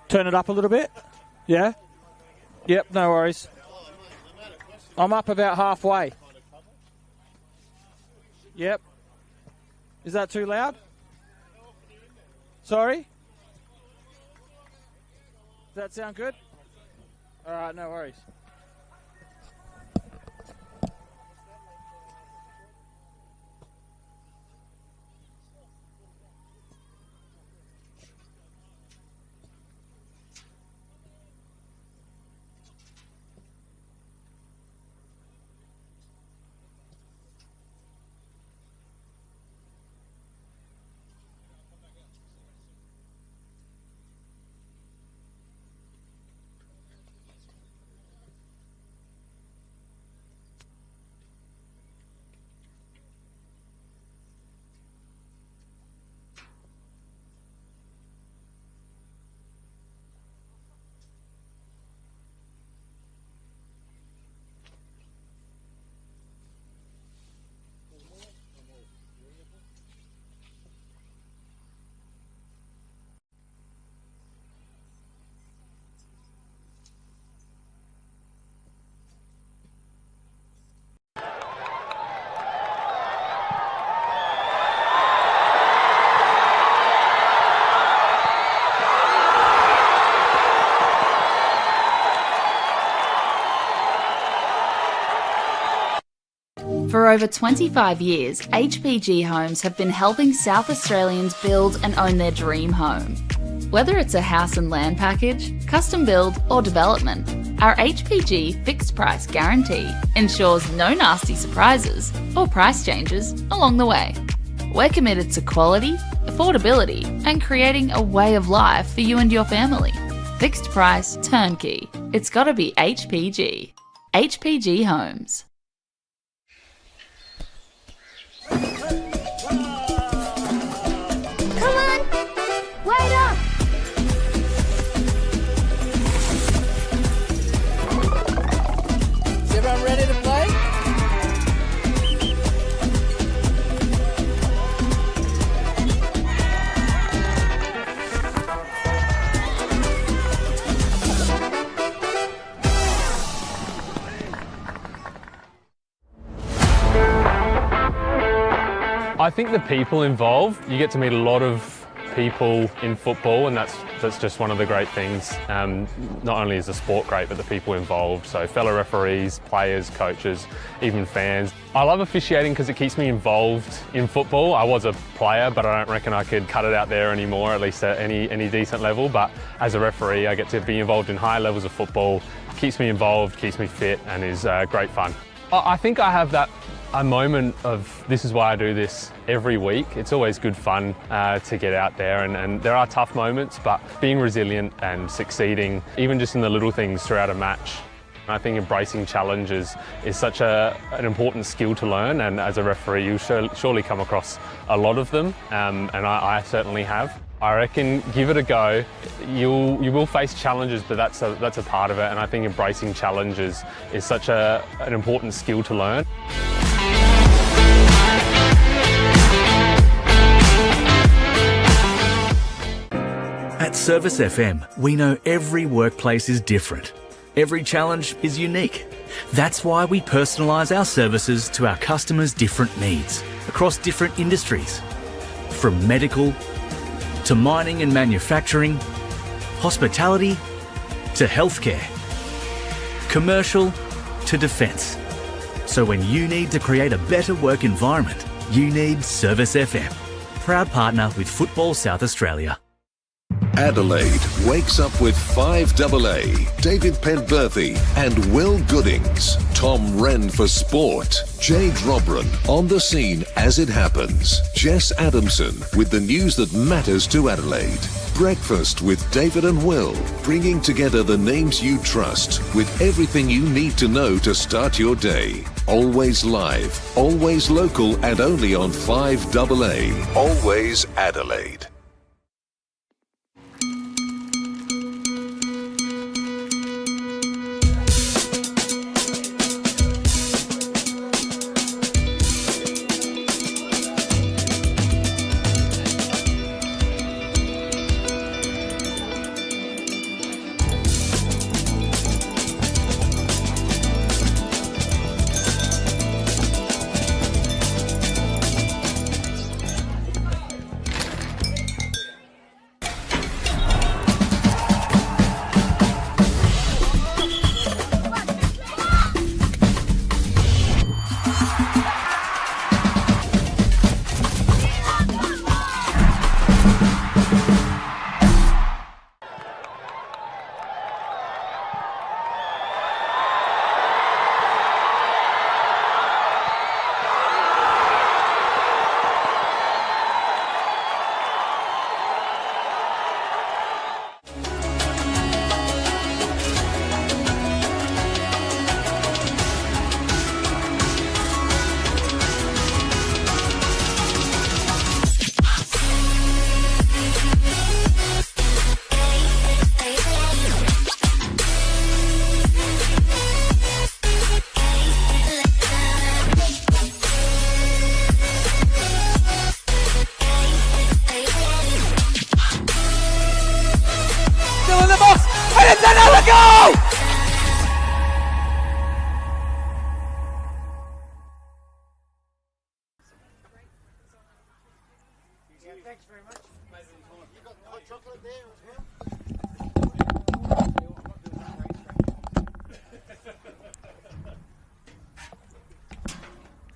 Turn it up a little bit. Yeah? Yep, no worries. I'm up about halfway. Yep. Is that too loud? Sorry? Does that sound good? All right, no worries. For over 25 years, HPG Homes have been helping South Australians build and own their dream home. Whether it's a house and land package, custom build or development, our HPG fixed price guarantee ensures no nasty surprises or price changes along the way. We're committed to quality, affordability and creating a way of life for you and your family. Fixed price, turnkey. It's gotta be HPG. HPG Homes. Ready to play? I think the people involved, you get to meet a lot of people in football, and that's just one of the great things. Not only is the sport great, but the people involved, so fellow referees, players, coaches, even fans. I love officiating because it keeps me involved in football. I was a player, but I don't reckon I could cut it out there anymore, at least at any decent level. But as a referee, I get to be involved in high levels of football. Keeps me involved, keeps me fit, and is great fun. I think I have that a moment of this is why I do this every week. It's always good fun to get out there, and there are tough moments, but being resilient and succeeding, even just in the little things throughout a match. I think embracing challenges is such an important skill to learn, and as a referee you'll surely come across a lot of them, and I certainly have. I reckon give it a go. You will face challenges, but that's a part of it, and I think embracing challenges is such an important skill to learn. At Service FM, we know every workplace is different. Every challenge is unique. That's why we personalise our services to our customers' different needs across different industries. From medical to mining and manufacturing, hospitality to healthcare, commercial to defence. So when you need to create a better work environment, you need Service FM. Proud partner with Football South Australia. Adelaide wakes up with 5AA, David Penberthy and Will Goodings, Tom Wren for sport, Jade Robran on the scene as it happens, Jess Adamson with the news that matters to Adelaide. Breakfast with David and Will, bringing together the names you trust with everything you need to know to start your day. Always live, always local, and only on 5AA. Always Adelaide.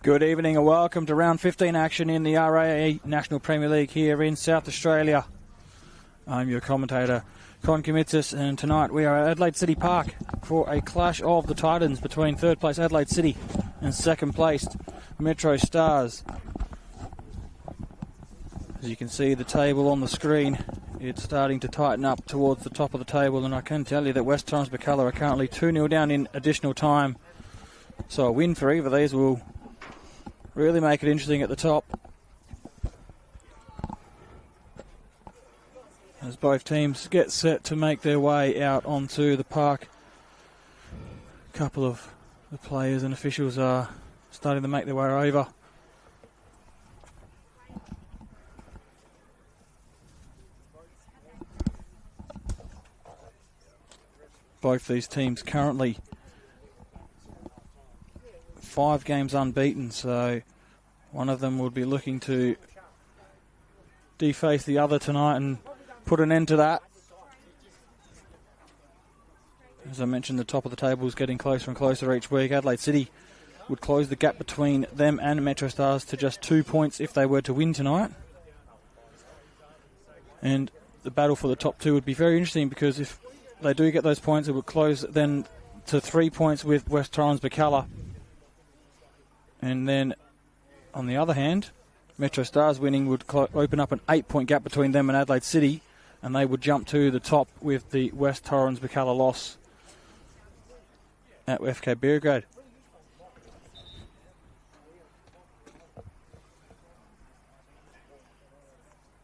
Good evening and welcome to round 15 action in the RAE National Premier League here in South Australia. I'm your commentator, Con Commitsis, and tonight we are at Adelaide City Park for a clash of the Titans between third place Adelaide City and second place MetroStars. As you can see the table on the screen, it's starting to tighten up towards the top of the table, and I can tell you that West Torrens-Bacalla are currently 2-0 down in additional time. So a win for either of these will really make it interesting at the top, as both teams get set to make their way out onto the park. A couple of the players and officials are starting to make their way over. Both these teams currently 5 games unbeaten, so one of them would be looking to deface the other tonight and put an end to that. As I mentioned, the top of the table is getting closer and closer each week. Adelaide City would close the gap between them and MetroStars to just 2 points if they were to win tonight. And the battle for the top 2 would be very interesting, because if they do get those points, it would close then to 3 points with West Torrens-Bacalla. And then, on the other hand, MetroStars winning would open up an 8-point gap between them and Adelaide City, and they would jump to the top with the West Torrens-Bacalla loss at FK Belgrade.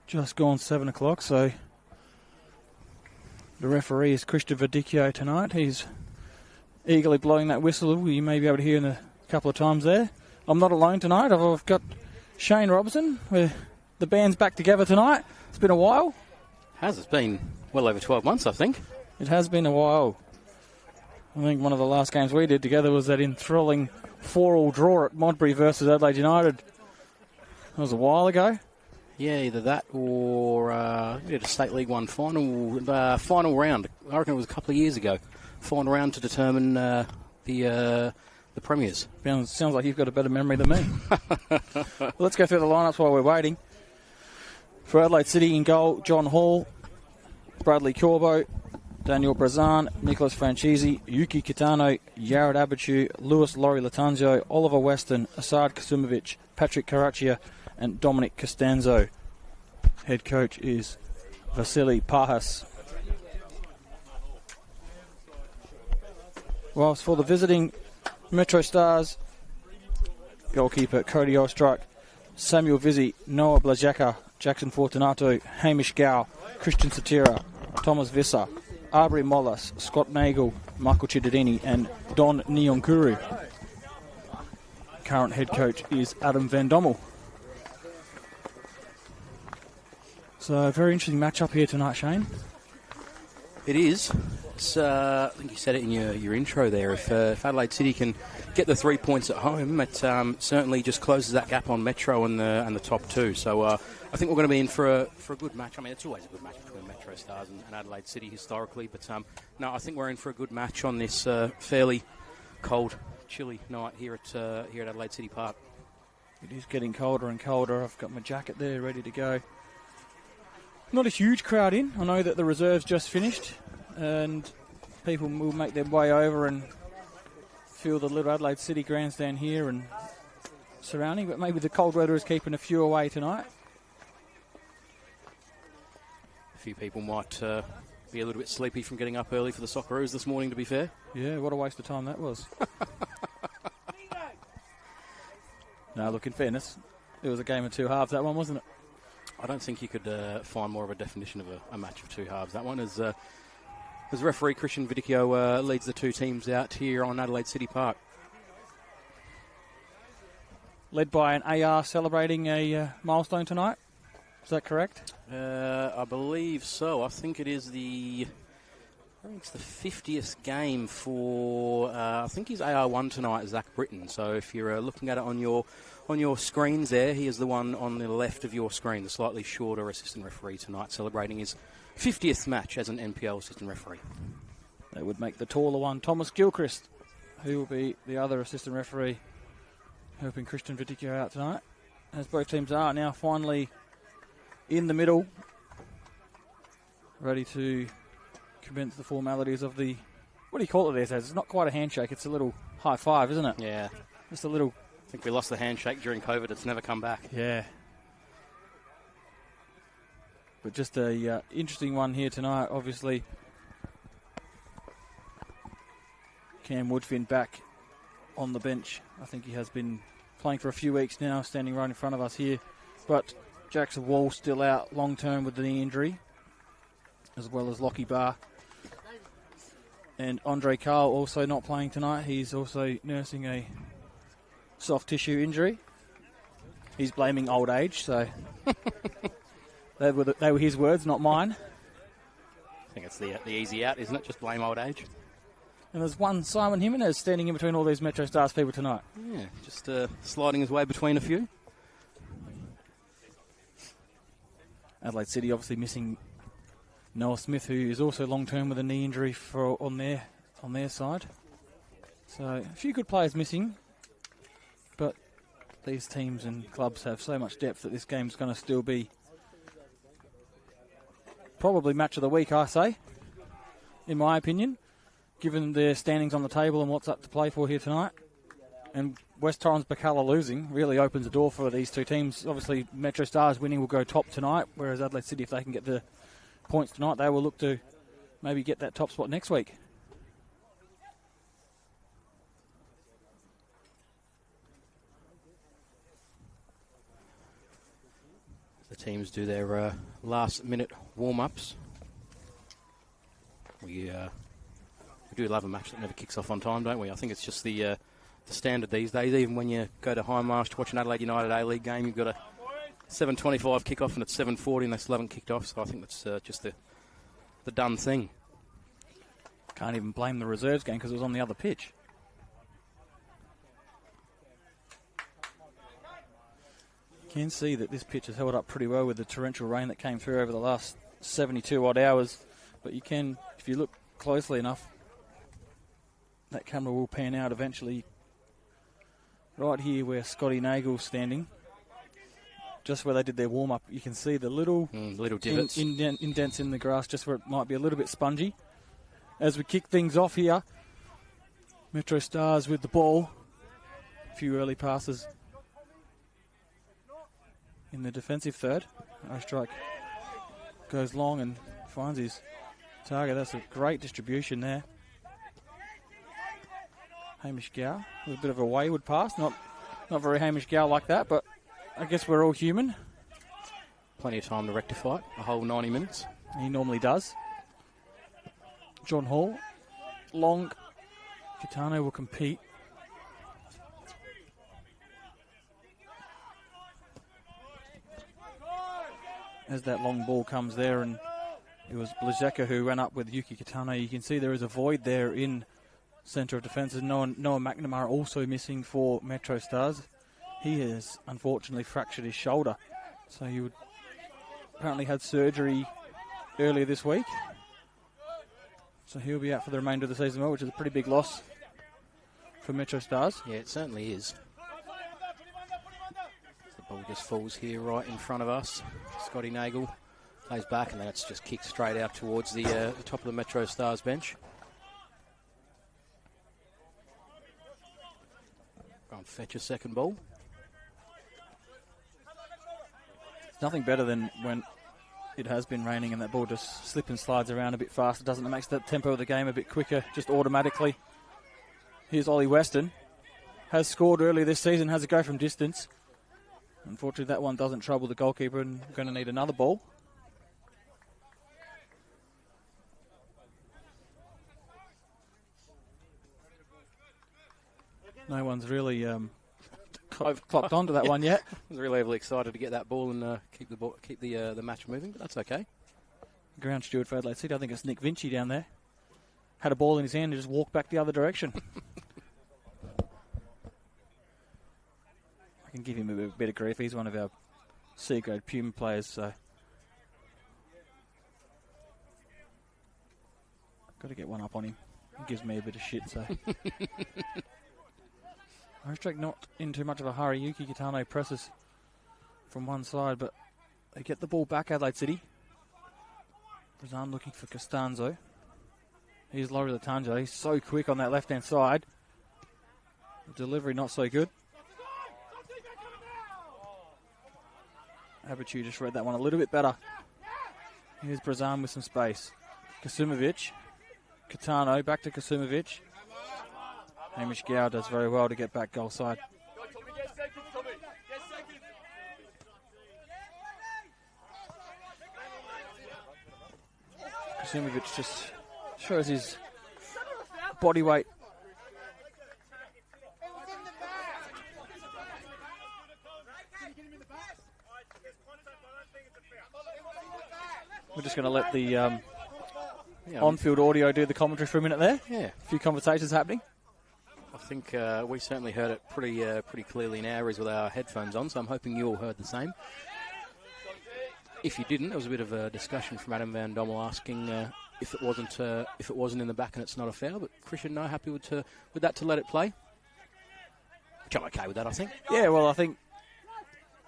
Just gone 7 o'clock, so the referee is Christian Verdicchio tonight. He's eagerly blowing that whistle. You may be able to hear him a couple of times there. I'm not alone tonight. I've got Shane Robertson. The band's back together tonight. It's been a while. It's been well over 12 months, I think. It has been a while. I think one of the last games we did together was that enthralling 4-4 draw at Modbury versus Adelaide United. That was a while ago. Yeah, either that or we did a State League 1 final round. I reckon it was a couple of years ago. Final round to determine the premiers. Sounds like you've got a better memory than me. Well, let's go through the lineups while we're waiting. For Adelaide City in goal, John Hall, Bradley Corbo, Daniel Brazan, Nicholas Franchisi, Yuki Kitano, Yared Abichu, Lewis Laurie Latanzio, Oliver Weston, Asad Kasumovic, Patrick Caraccia, and Dominic Costanzo. Head coach is Vasily Pahas. Whilst for the visiting MetroStars, goalkeeper Cody Ostrike, Samuel Vizzi, Noah Blajaka, Jackson Fortunato, Hamish Gow, Christian Satira, Thomas Visser, Arbery Mollas, Scott Nagel, Michael Chidadini, and Don Nyonkuru. Current head coach is Adam Van Dommel. So a very interesting matchup here tonight, Shane. It is. I think you said it in your intro there. If Adelaide City can get the 3 points at home, it certainly just closes that gap on Metro and the top two. So I think we're going to be in for a good match. I mean, it's always a good match between MetroStars and Adelaide City historically, but no, I think we're in for a good match on this fairly cold, chilly night here at Adelaide City Park. It is getting colder and colder. I've got my jacket there ready to go. Not a huge crowd in. I know that the reserves just finished, and people will make their way over and fill the little Adelaide City grandstand here and surrounding, but maybe the cold weather is keeping a few away tonight. A few people might be a little bit sleepy from getting up early for the Socceroos this morning, to be fair. Yeah, what a waste of time that was. No, look, in fairness, it was a game of two halves, that one, wasn't it? I don't think you could find more of a definition of a match of two halves. That one is... as referee Christian Vidicchio leads the two teams out here on Adelaide City Park. Led by an AR celebrating a milestone tonight. Is that correct? I believe so. I think it is it's the 50th game for, I think he's AR1 tonight, Zach Britton. So if you're looking at it on your screens there, he is the one on the left of your screen, the slightly shorter assistant referee tonight, celebrating his 50th match as an NPL assistant referee. That would make the taller one Thomas Gilchrist, who will be the other assistant referee, helping Christian Vidicchio out tonight. As both teams are now finally in the middle, ready to commence the formalities of the... What do you call it there, Saz? It's not quite a handshake, it's a little high five, isn't it? Yeah. Just a little... I think we lost the handshake during COVID. It's never come back. Yeah. But just a interesting one here tonight, obviously. Cam Woodfin back on the bench. I think he has been playing for a few weeks now, standing right in front of us here. But Jackson Wall still out long-term with the knee injury, as well as Lockie Barr. And Andre Carl also not playing tonight. He's also nursing a soft tissue injury. He's blaming old age, so... They were his words, not mine. I think it's the easy out, isn't it? Just blame old age. And there's one Simon Jimenez standing in between all these MetroStars people tonight. Yeah, just sliding his way between a few. Adelaide City obviously missing Noah Smith, who is also long-term with a knee injury on their side. So a few good players missing, but these teams and clubs have so much depth that this game's going to still be probably match of the week, I say, in my opinion, given their standings on the table and what's up to play for here tonight. And West Torrens Bacalla losing really opens the door for these two teams. Obviously, MetroStars winning will go top tonight, whereas Adelaide City, if they can get the points tonight, they will look to maybe get that top spot next week. The teams do their last-minute warm-ups. We do love a match that never kicks off on time, don't we? I think it's just the standard these days. Even when you go to Hindmarsh to watch an Adelaide United A-League game, you've got a 7:25 kick-off and it's 7:40 and they still haven't kicked off. So I think that's just the done thing. Can't even blame the reserves game because it was on the other pitch. You can see that this pitch has held up pretty well with the torrential rain that came through over the last 72 odd hours. But you can, if you look closely enough, that camera will pan out eventually. Right here where Scotty Nagel's standing, just where they did their warm-up, you can see the little divots, indents in the grass, just where it might be a little bit spongy. As we kick things off here, MetroStars with the ball. A few early passes in the defensive third. Ostrike goes long and finds his target. That's a great distribution there. Hamish Gow with a bit of a wayward pass. Not very Hamish Gow like that, but I guess we're all human. Plenty of time to rectify it, a whole 90 minutes. He normally does. John Hall. Long. Kitano will compete. As that long ball comes there, and it was Blazeka who ran up with Yuki Kitano. You can see there is a void there in centre of defence. Noah McNamara also missing for MetroStars. He has unfortunately fractured his shoulder. So he would apparently had surgery earlier this week. So he'll be out for the remainder of the season, which is a pretty big loss for MetroStars. Yeah, it certainly is. The ball just falls here right in front of us. Scotty Nagel plays back, and then it's just kicked straight out towards the top of the MetroStars bench. Go and fetch a second ball. It's nothing better than when it has been raining and that ball just slips and slides around a bit faster, doesn't it? It makes the tempo of the game a bit quicker, just automatically. Here's Ollie Weston. Has scored earlier this season, has a go from distance. Unfortunately, that one doesn't trouble the goalkeeper and going to need another ball. No one's really clocked onto that one yet. I was really overly excited to get that ball and keep the match moving, but that's okay. Ground steward for Adelaide City, I think it's Nick Vinci down there. Had a ball in his hand and just walked back the other direction. I can give him a bit of grief. He's one of our C-grade Puma players, so got to get one up on him. He gives me a bit of shit, so. Ostrake not in too much of a hurry. Yuki Kitano presses from one side, but they get the ball back, Adelaide City. Brazan looking for Costanzo. Here's Laurie Latanjo. He's so quick on that left-hand side. The delivery not so good. Abichu just read that one a little bit better. Here's Brazan with some space. Kasumovic. Kitano back to Kasumovic. Hamish Gow does very well to get back goal side. Kasumovic just shows his body weight. We're just going to let the on-field audio do the commentary for a minute there. Yeah. A few conversations happening. I think we certainly heard it pretty clearly in our ears with our headphones on, so I'm hoping you all heard the same. If you didn't, there was a bit of a discussion from Adam Van Dommel asking if it wasn't in the back and it's not a foul, but Christian, no, happy with that to let it play. Which I'm okay with that, I think. Yeah, well, I think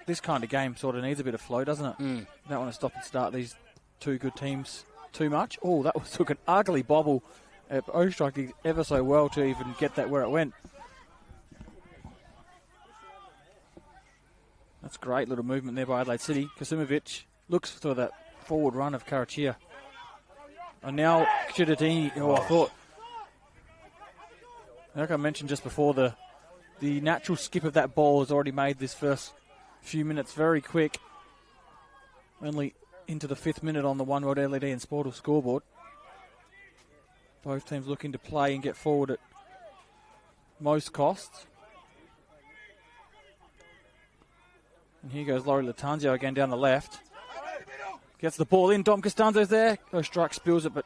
this kind of game sort of needs a bit of flow, doesn't it? You don't want to stop and start these two good teams too much. Oh, that took an ugly bobble. Ostrike did ever so well to even get that where it went. That's great little movement there by Adelaide City. Kasimovic looks for that forward run of Karachia. And now Chidadini, I thought, like I mentioned just before, the natural skip of that ball has already made this first few minutes very quick. Only into the 5th minute on the One World LED and Sportal scoreboard. Both teams looking to play and get forward at most costs. And here goes Laurie Latanzio again down the left. Gets the ball in. Dom Costanzo's there. Goes strike, spills it, but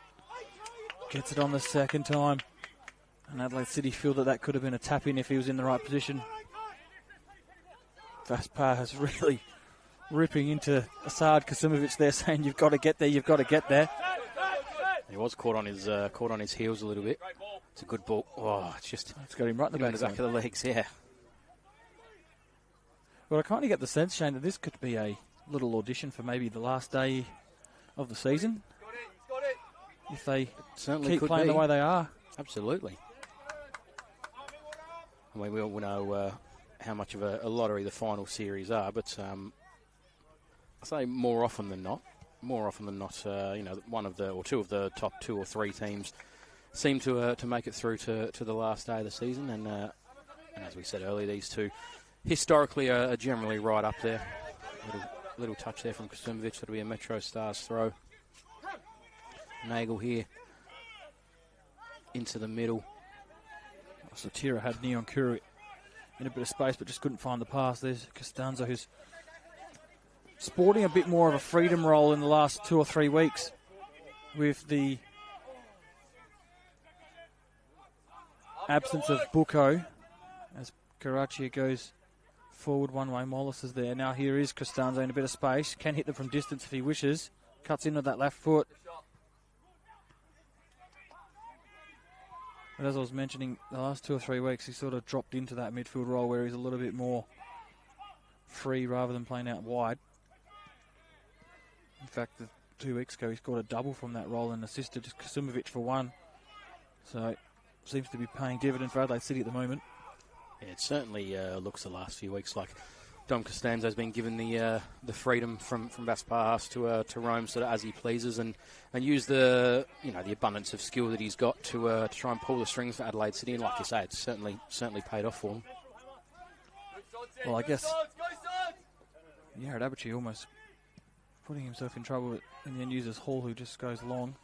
gets it on the second time. And Adelaide City feel that could have been a tap-in if he was in the right position. Vaspar has really ripping into Asad Kasimovic there, saying, you've got to get there, you've got to get there. He was caught on his heels a little bit. It's a good ball. Oh, it's got him right in the back of the legs, yeah. Well, I kind of get the sense, Shane, that this could be a little audition for maybe the last day of the season. If they keep playing the way they are. Absolutely. I mean, we all know how much of a lottery the final series are, but I say more often than not, one of the or two of the top 2 or 3 teams seem to make it through to the last day of the season, and as we said earlier, these two historically are generally right up there. Little touch there from Kasimovic. That'll be a MetroStars throw. Nagel here into the middle. Satira had Neon Kuru in a bit of space, but just couldn't find the pass. There's Costanzo, who's sporting a bit more of a freedom role in the last 2 or 3 weeks with the absence of Bucco as Karachia goes forward one way. Mollis is there. Now here is Costanzo in a bit of space. Can hit them from distance if he wishes. Cuts in with that left foot. But as I was mentioning, the last 2 or 3 weeks, he sort of dropped into that midfield role where he's a little bit more free rather than playing out wide. In fact, 2 weeks ago, he scored a double from that role and assisted Kasimovic for 1. So, seems to be paying dividends for Adelaide City at the moment. Yeah, it certainly looks the last few weeks like Dom Costanzo's been given the freedom from Vasparas to roam sort of as he pleases and use the abundance of skill that he's got to try and pull the strings for Adelaide City. And like you say, it's certainly paid off for him. Well, I guess Jared Abichi almost putting himself in trouble in the end uses Hall, who just goes long.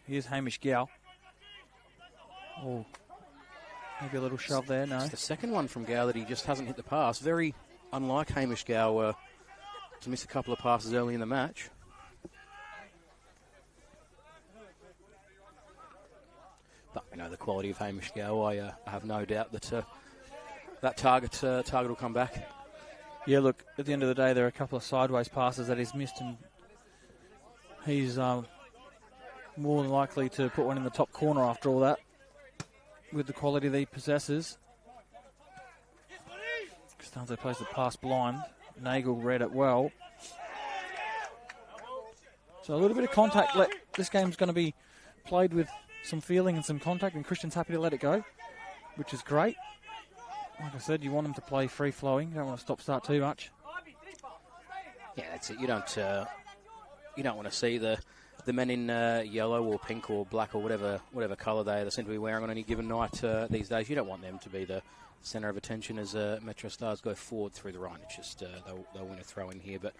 Here's Hamish Gow. Oh, maybe a little shove there. No, it's the second one from Gow that he just hasn't hit the pass. Very unlike Hamish Gow to miss a couple of passes early in the match. But we know the quality of Hamish Gow. I have no doubt that that target will come back. Yeah, look, at the end of the day, there are a couple of sideways passes that he's missed, and he's more than likely to put one in the top corner after all that, with the quality that he possesses. Costanzo plays the pass blind. Nagel read it well. So a little bit of contact. This game's going to be played with some feeling and some contact, and Christian's happy to let it go, which is great. Like I said, you want them to play free-flowing. You don't want to stop-start too much. Yeah, that's it. You don't want to see the men in yellow or pink or black or whatever colour they seem to be wearing on any given night these days. You don't want them to be the centre of attention as MetroStars go forward through the run. It's just they'll win a throw in here. But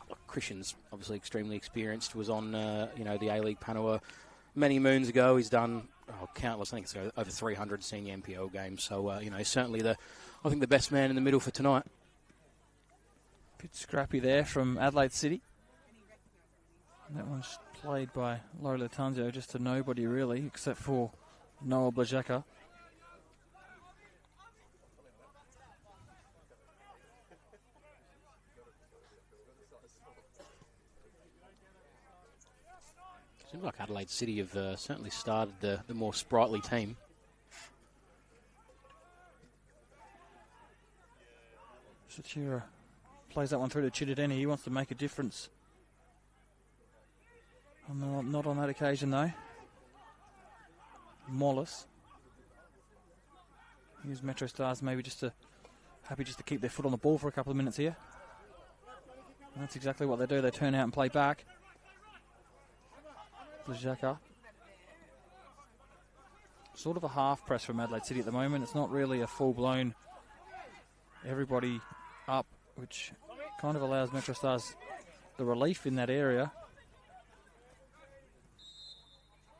look, Christian's obviously extremely experienced. Was on the A-League panel many moons ago. He's done countless. I think it's over 300 senior NPL games. So he's certainly the best man in the middle for tonight. Bit scrappy there from Adelaide City. That one's played by Laurie Latanzio just to nobody really, except for Noah Blajeka. Seems like Adelaide City have certainly started the more sprightly team. Satira plays that one through to Chidadeni. He wants to make a difference. Not on that occasion, though. Mollis. Here's MetroStars maybe happy just to keep their foot on the ball for a couple of minutes here. And that's exactly what they do. They turn out and play back. Blazaka. Sort of a half press from Adelaide City at the moment. It's not really a full-blown everybody up, which kind of allows MetroStars the relief in that area.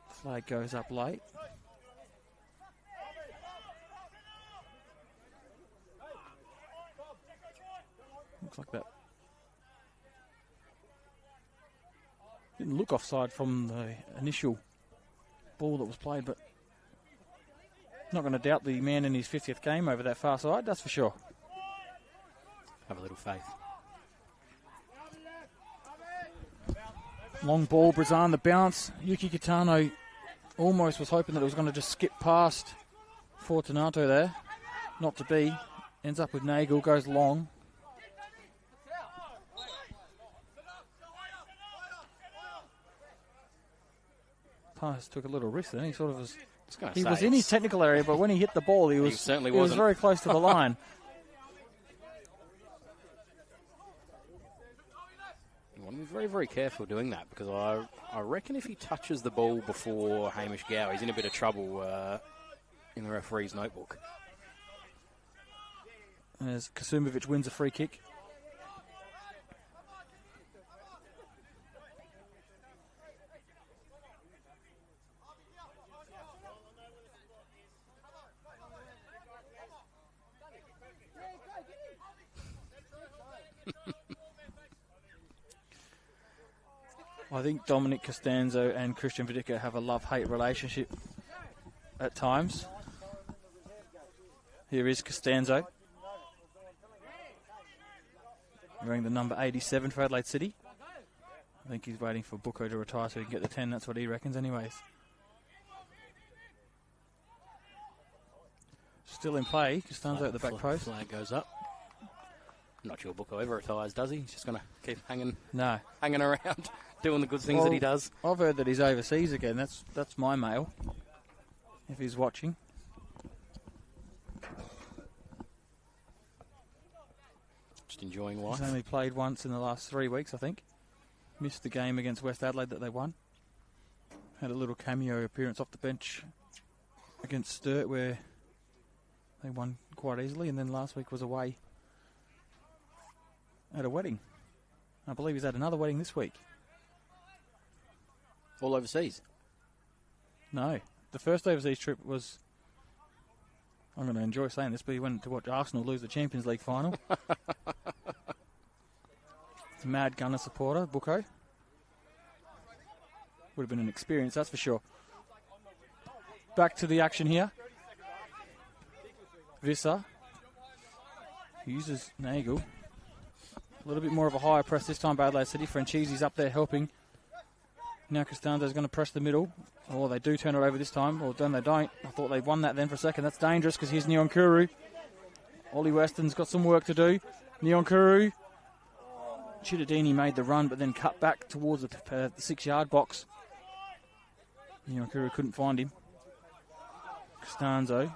Flag goes up late. Looks like that didn't look offside from the initial ball that was played, but not going to doubt the man in his 50th game over that far side, that's for sure. Have a little faith. Long ball, Brazan, the bounce. Yuki Kitano almost was hoping that it was going to just skip past Fortunato there. Not to be. Ends up with Nagel, goes long. Pius took a little risk then. He sort of was. He was in his technical area, but when he hit the ball, he was very close to the line. You want to be very, very careful doing that, because I reckon if he touches the ball before Hamish Gow, he's in a bit of trouble in the referee's notebook. As Kasumovic wins a free kick. I think Dominic Costanzo and Christian Vidica have a love-hate relationship at times. Here is Costanzo, wearing the number 87 for Adelaide City. I think he's waiting for Bucco to retire so he can get the 10. That's what he reckons anyways. Still in play. Costanzo at the back post. Flag goes up. I'm not sure Bucco ever retires, does he? He's just going to keep hanging around, doing the good things that he does. I've heard that he's overseas again. That's my mail, if he's watching. Just enjoying life. He's only played once in the last 3 weeks, I think. Missed the game against West Adelaide that they won. Had a little cameo appearance off the bench against Sturt where they won quite easily, and then last week was away at a wedding. I believe he's had another wedding this week. All overseas? No. The first overseas trip was, I'm going to enjoy saying this, but he went to watch Arsenal lose the Champions League final. It's a mad Gunner supporter, Bucco. Would have been an experience, that's for sure. Back to the action here. Visser uses Nagel. A little bit more of a higher press this time by Adelaide City. Franchise's up there helping. Now Costanzo's going to press the middle. Oh, they do turn it over this time. Or then they don't. I thought they won that then for a second. That's dangerous because here's Nyonkuru. Ollie Weston's got some work to do. Nyonkuru. Chittadini made the run but then cut back towards the 6-yard box. Nyonkuru couldn't find him. Costanzo.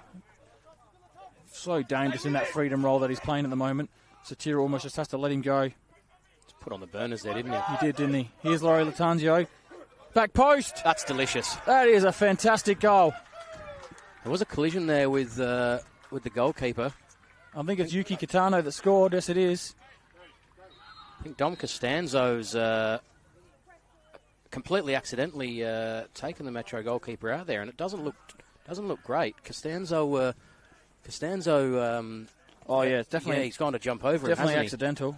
So dangerous in that freedom role that he's playing at the moment. Satira almost just has to let him go. Just put on the burners there, didn't he? He did, didn't he? Here's Laurie Latanzio. Back post. That's delicious. That is a fantastic goal. There was a collision there with the goalkeeper. I think it's Yuki Kitano that scored. Yes, it is. I think Dom Costanzo's completely accidentally taken the Metro goalkeeper out there, and it doesn't look great. Costanzo. Oh yeah, it's definitely. Yeah, he's gone to jump over it. Definitely accidental.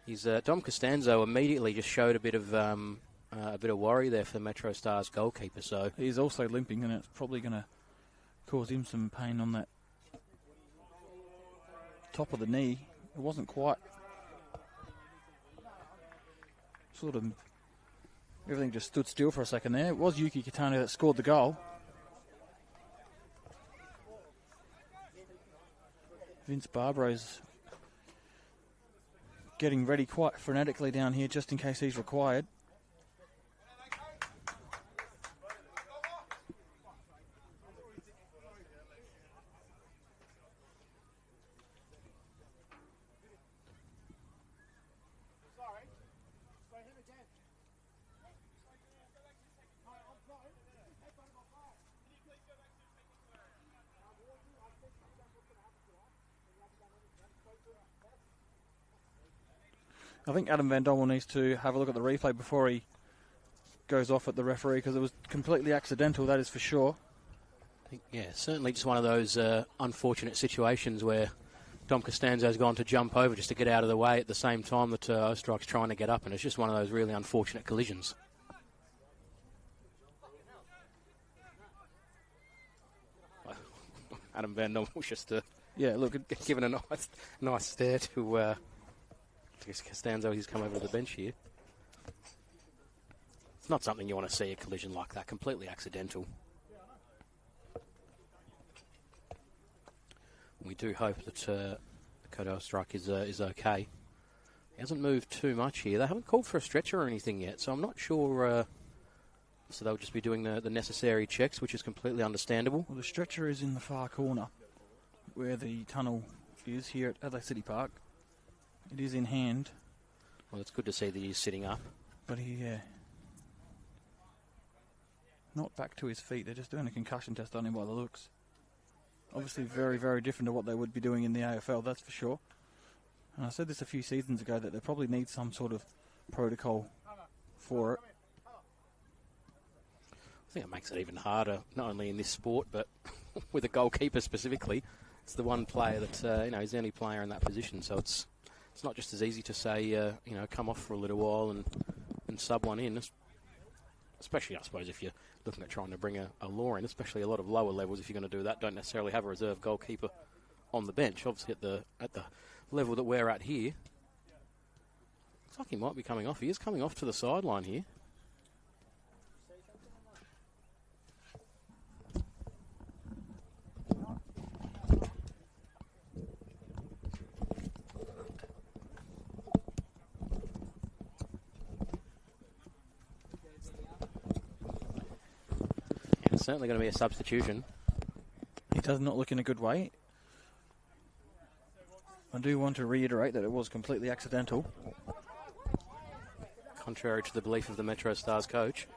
He's Dom Costanzo immediately just showed a bit of worry there for the MetroStars goalkeeper. So he's also limping, and it's probably going to cause him some pain on that top of the knee. It wasn't quite. Sort of. Everything just stood still for a second there. It was Yuki Kitano that scored the goal. Vince Barbro's getting ready quite frenetically down here just in case he's required. I think Adam Van Dommel needs to have a look at the replay before he goes off at the referee, because it was completely accidental, that is for sure. I think, yeah, certainly just one of those unfortunate situations where Dom Costanzo's gone to jump over just to get out of the way at the same time that Oostenrijk's trying to get up, and it's just one of those really unfortunate collisions. Adam Van Dommel was just given a nice stare to I guess Costanzo. He's come over to the bench here. It's not something you want to see, a collision like that, completely accidental. We do hope that Kodo Strike is okay. He hasn't moved too much here. They haven't called for a stretcher or anything yet, so I'm not sure. So they'll just be doing the necessary checks, which is completely understandable. Well, the stretcher is in the far corner where the tunnel is here at Adelaide City Park. It is in hand. Well, it's good to see that he's sitting up. But not back to his feet. They're just doing a concussion test on him by the looks. Obviously very, very different to what they would be doing in the AFL, that's for sure. And I said this a few seasons ago that they probably need some sort of protocol for it. I think it makes it even harder, not only in this sport, but with a goalkeeper specifically. It's the one player that, he's the only player in that position, so it's not just as easy to say, come off for a little while and sub one in. Especially, I suppose, if you're looking at trying to bring a law in, especially a lot of lower levels, if you're going to do that, don't necessarily have a reserve goalkeeper on the bench. Obviously, at the level that we're at here, looks like he might be coming off. He is coming off to the sideline here. Certainly going to be a substitution. He does not look in a good way. I do want to reiterate that it was completely accidental. Contrary to the belief of the MetroStars coach.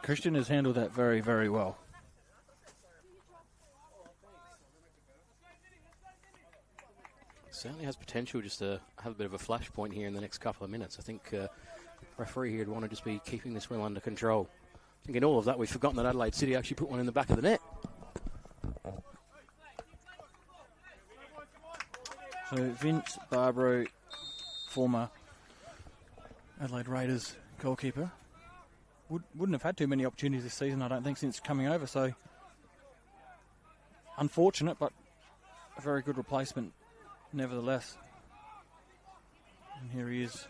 Christian has handled that very, very well. Certainly has potential just to have a bit of a flashpoint here in the next couple of minutes. I think referee here would want to just be keeping this well under control. I think in all of that, we've forgotten that Adelaide City actually put one in the back of the net. So Vince Barbaro, former Adelaide Raiders goalkeeper, wouldn't have had too many opportunities this season, I don't think, since coming over. So unfortunate, but a very good replacement nevertheless. And here he is,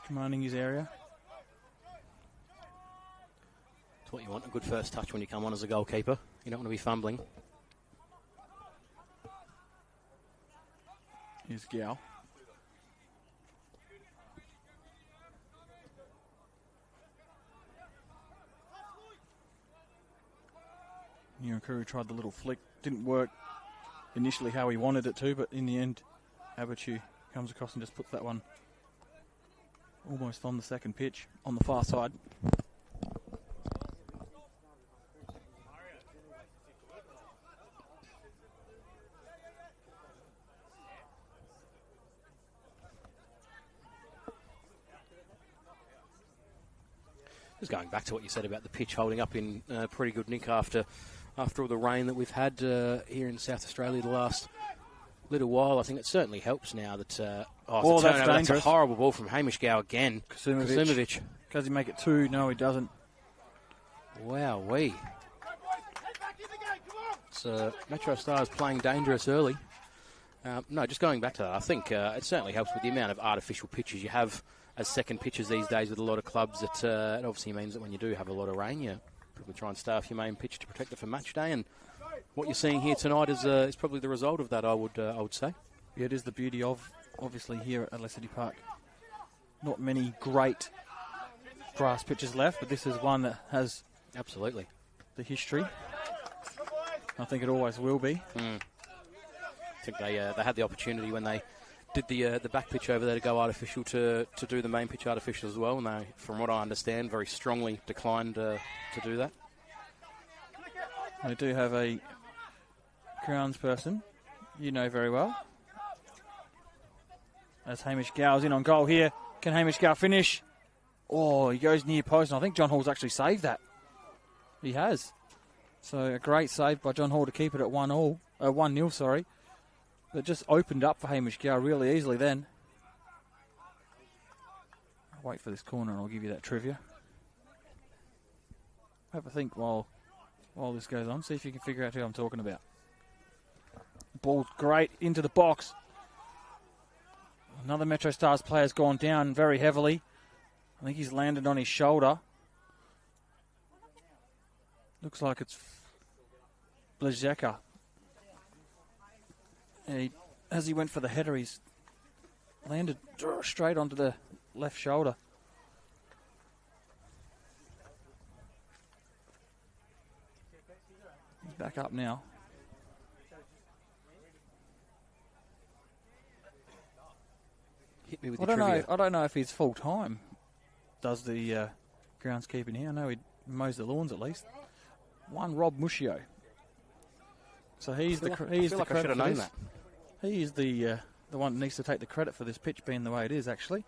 commanding his area. That's what you want, a good first touch when you come on as a goalkeeper. You don't want to be fumbling. Here's Gao. Nyakuru tried the little flick. Didn't work initially how he wanted it to, but in the end, Abachu comes across and just puts that one almost on the second pitch on the far side. Just going back to what you said about the pitch holding up in pretty good nick after all the rain that we've had here in South Australia the last little while. I think it certainly helps now that... that's a horrible ball from Hamish Gow again. Kasumovic. Does he make it two? No, he doesn't. Wowee. So MetroStars playing dangerous early. No, just going back to that, I think it certainly helps with the amount of artificial pitches you have as second pitches these days with a lot of clubs. That it obviously means that when you do have a lot of rain, you probably try and staff your main pitch to protect it for match day. And what you're seeing here tonight is probably the result of that, I would say. Yeah, it is the beauty of, obviously, here at Adelaide City Park. Not many great grass pitches left, but this is one that has Absolutely. the history. I think it always will be. I think they had the opportunity when they did the back pitch over there to go artificial to do the main pitch artificial as well, and they, from what I understand, very strongly declined to do that. They do have a grounds person, you know very well. As Hamish Gow's in on goal here. Can Hamish Gow finish? Oh, he goes near post, and I think John Hall's actually saved that. He has. So a great save by John Hall to keep it at 1-0, sorry. That just opened up for Hamish Gow really easily then. I'll wait for this corner and I'll give you that trivia. Have a think while this goes on. See if you can figure out who I'm talking about. Ball great into the box. Another MetroStars player's gone down very heavily. I think he's landed on his shoulder. Looks like it's Blazeka. As he went for the header, he's landed straight onto the left shoulder. He's back up now. Hit me with the trivia. I don't know if he's full time. Does the groundskeeping here? I know he mows the lawns at least. One Rob Muschio. So he's the credit I should have known that. He is the one that needs to take the credit for this pitch being the way it is, actually.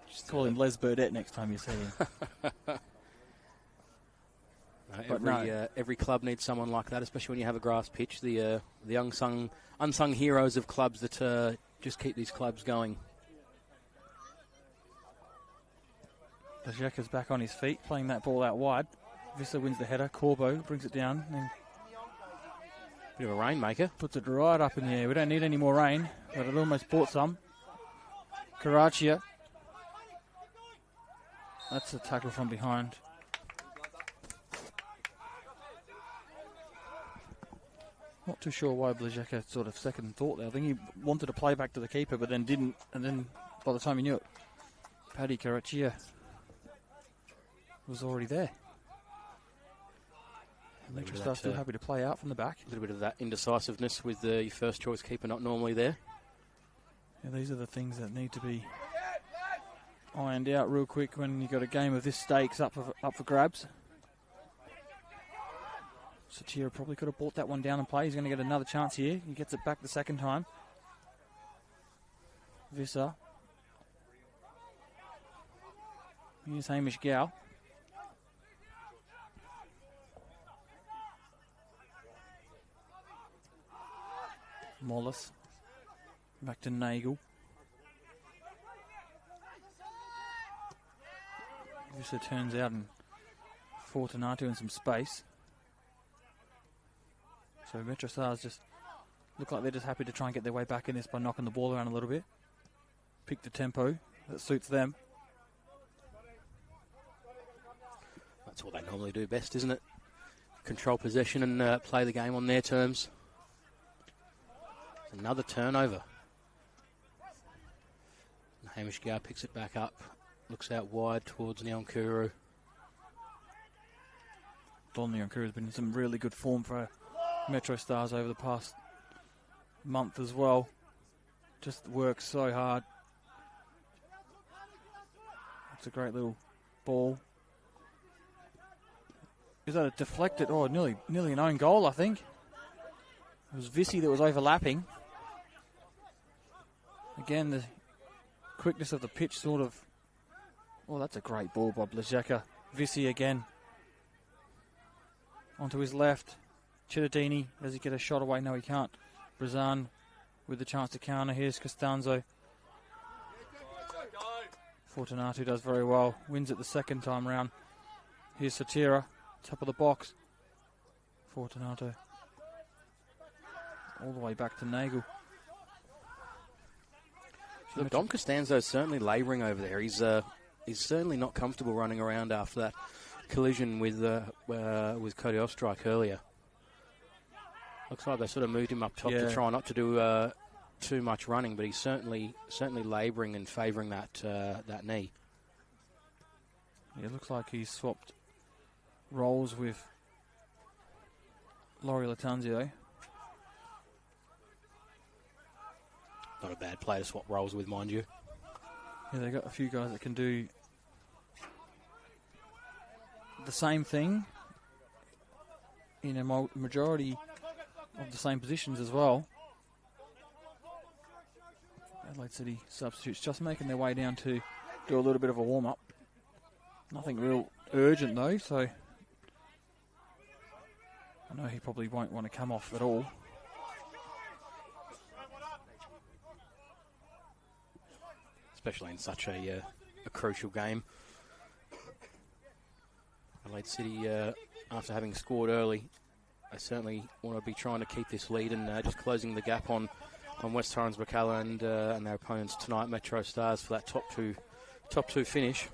Just call him Les Burdett next time you see him. Every club needs someone like that, especially when you have a grass pitch. The unsung heroes of clubs that just keep these clubs going. Blazeka's back on his feet, playing that ball out wide. Visser wins the header. Corbo brings it down. And bit of a rainmaker. Puts it right up in the air. We don't need any more rain, but it almost brought some. Karachia. That's a tackle from behind. Not too sure why Blazeka sort of second thought there. I think he wanted to play back to the keeper, but then didn't. And then by the time he knew it, Paddy Karachia was already there. MetroStars still happy to play out from the back. A little bit of that indecisiveness with your first choice keeper not normally there. Yeah, these are the things that need to be ironed out real quick when you've got a game of this stakes up for grabs. Satira probably could have brought that one down and play. He's going to get another chance here. He gets it back the second time. Visser. Here's Hamish Gow. Mollis. Back to Nagel. Visser turns out and Fortunato in some space. So MetroStars just look like they're just happy to try and get their way back in this by knocking the ball around a little bit. Pick the tempo that suits them. That's what they normally do best, isn't it? Control possession and play the game on their terms. Another turnover. And Hamish Gow picks it back up. Looks out wide towards Nyankuru. Don Nyankuru has been in some really good form for MetroStars over the past month as well. Just works so hard. It's a great little ball. Is that a deflected? Oh, nearly an own goal, I think. It was Vissi that was overlapping. Again, the quickness of the pitch sort of... Oh, that's a great ball by Blazeka. Vissi again. Onto his left. Cittadini, does he get a shot away? No, he can't. Brazan with the chance to counter. Here's Costanzo. Fortunato does very well. Wins it the second time round. Here's Satira. Top of the box. Fortunato. All the way back to Nagel. Look, Dom Costanzo's certainly labouring over there. He's certainly not comfortable running around after that collision with Cody Ostrike earlier. Looks like they sort of moved him up top to try not to do too much running, but he's certainly labouring and favouring that knee. Yeah, it looks like he's swapped roles with Laurie Latanzio. Not a bad player to swap roles with, mind you. Yeah, they've got a few guys that can do the same thing in a majority of the same positions as well. Adelaide City substitutes just making their way down to do a little bit of a warm-up. Nothing real urgent though, so I know he probably won't want to come off at all. Especially in such a crucial game. Adelaide City, after having scored early, they certainly want to be trying to keep this lead and just closing the gap on West Torrens Bacalla and their opponents tonight, MetroStars, for that top two finish.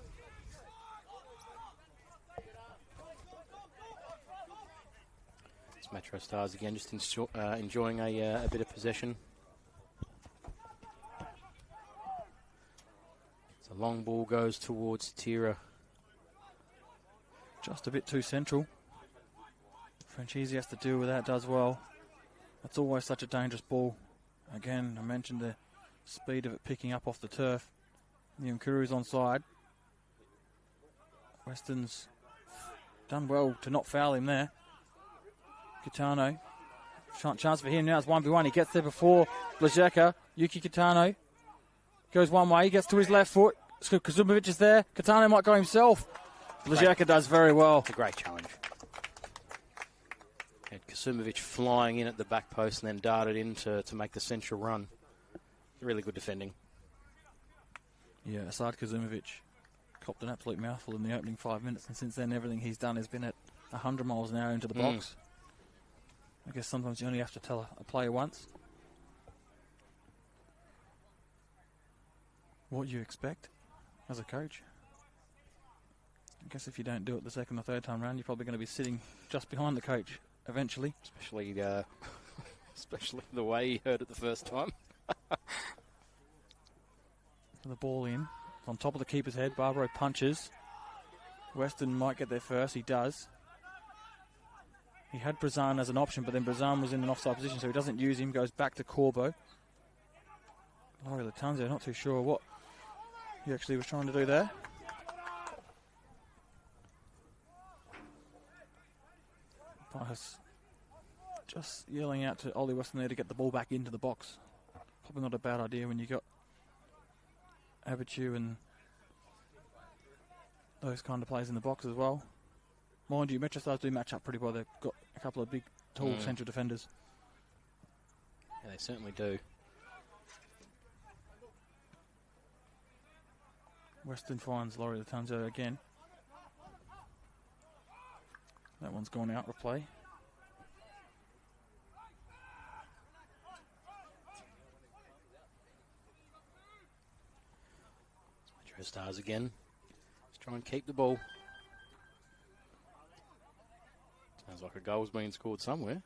It's MetroStars again, just enjoying a bit of possession. The long ball goes towards Tira. Just a bit too central. Franchisi has to deal with that, does well. That's always such a dangerous ball. Again, I mentioned the speed of it picking up off the turf. Nyamkuru's onside. Weston's done well to not foul him there. Kitano. Chance for him now. It's 1v1. He gets there before Blazeka. Yuki Kitano goes one way. He gets to his left foot. Kazumovic is there. Kitano might go himself. Blazeka does very well. It's a great challenge. And Kasumovic flying in at the back post and then darted in to make the central run. Really good defending. Yeah, Asad Kazumovic copped an absolute mouthful in the opening 5 minutes, and since then everything he's done has been at 100 miles an hour into the box. I guess sometimes you only have to tell a player once what you expect as a coach. I guess if you don't do it the second or third time round, you're probably going to be sitting just behind the coach eventually. Especially the way he heard it the first time. The ball in. It's on top of the keeper's head. Barbaro punches. Weston might get there first. He does. He had Brazan as an option, but then Brazan was in an offside position, so he doesn't use him. Goes back to Corbo. Laurie Latanzio, not too sure what he actually was trying to do there. Pahas just yelling out to Ollie Weston there to get the ball back into the box. Probably not a bad idea when you got Abitu and those kind of players in the box as well. Mind you, MetroStars do match up pretty well. They've got a couple of big, tall central defenders. Yeah, they certainly do. Weston finds Laurie Latanzio again. That one's gone out of play. MetroStars again. Let's try and keep the ball. Sounds like a goal's been scored somewhere.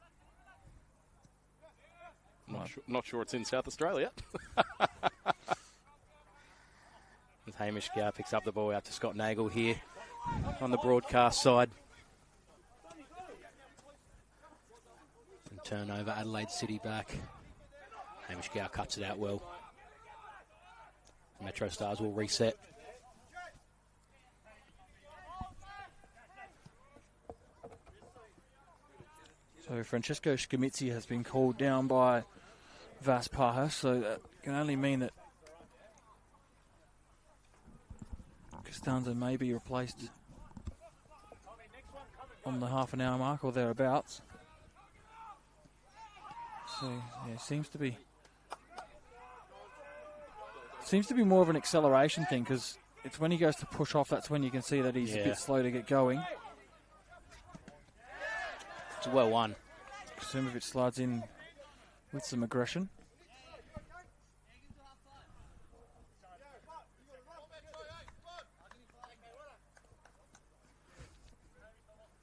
Not sure it's in South Australia. As Hamish Gow picks up the ball out to Scott Nagel here on the broadcast side. And turnover, Adelaide City back. Hamish Gow cuts it out well. MetroStars will reset. So Francesco Scamitzi has been called down by Vas Paha, so that can only mean that Costanza may be replaced on the half an hour mark or thereabouts. So yeah, seems to be more of an acceleration thing, because it's when he goes to push off, that's when you can see that he's a bit slow to get going. It's well won. Kasumovic slides in with some aggression.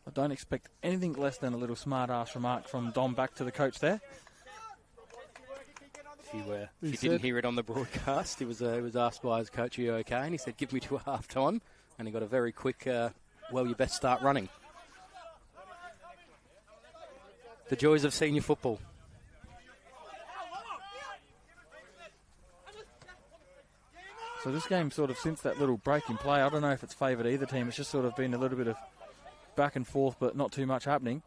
I don't expect anything less than a little smart-ass remark from Dom back to the coach there. If you didn't hear it on the broadcast, he was asked by his coach, "Are you okay?" And he said, "Give me to half time. And he got a very quick, you best start running. The joys of senior football. So this game sort of, since that little break in play, I don't know if it's favoured either team. It's just sort of been a little bit of back and forth, but not too much happening.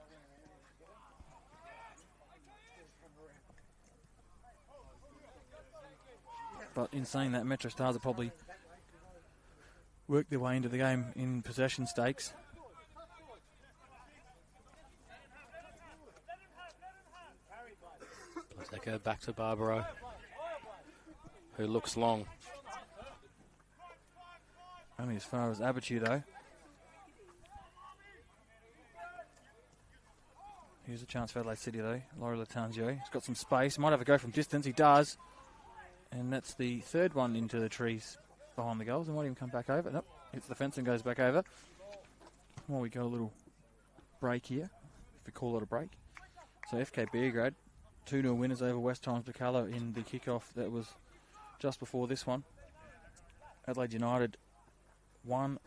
But in saying that, MetroStars have probably worked their way into the game in possession stakes. They go back to Barbaro, who looks long. Only as far as Abitu, though. Here's a chance for Adelaide City, though. Laurie Latangio. He's got some space. Might have a go from distance. He does. And that's the third one into the trees behind the goals. And might even come back over. Nope. Hits the fence and goes back over. Well, we got a little break here, if we call it a break. So FK Beergrad, 2-0 winners over West Times Bacala in the kickoff that was just before this one. Adelaide United 1,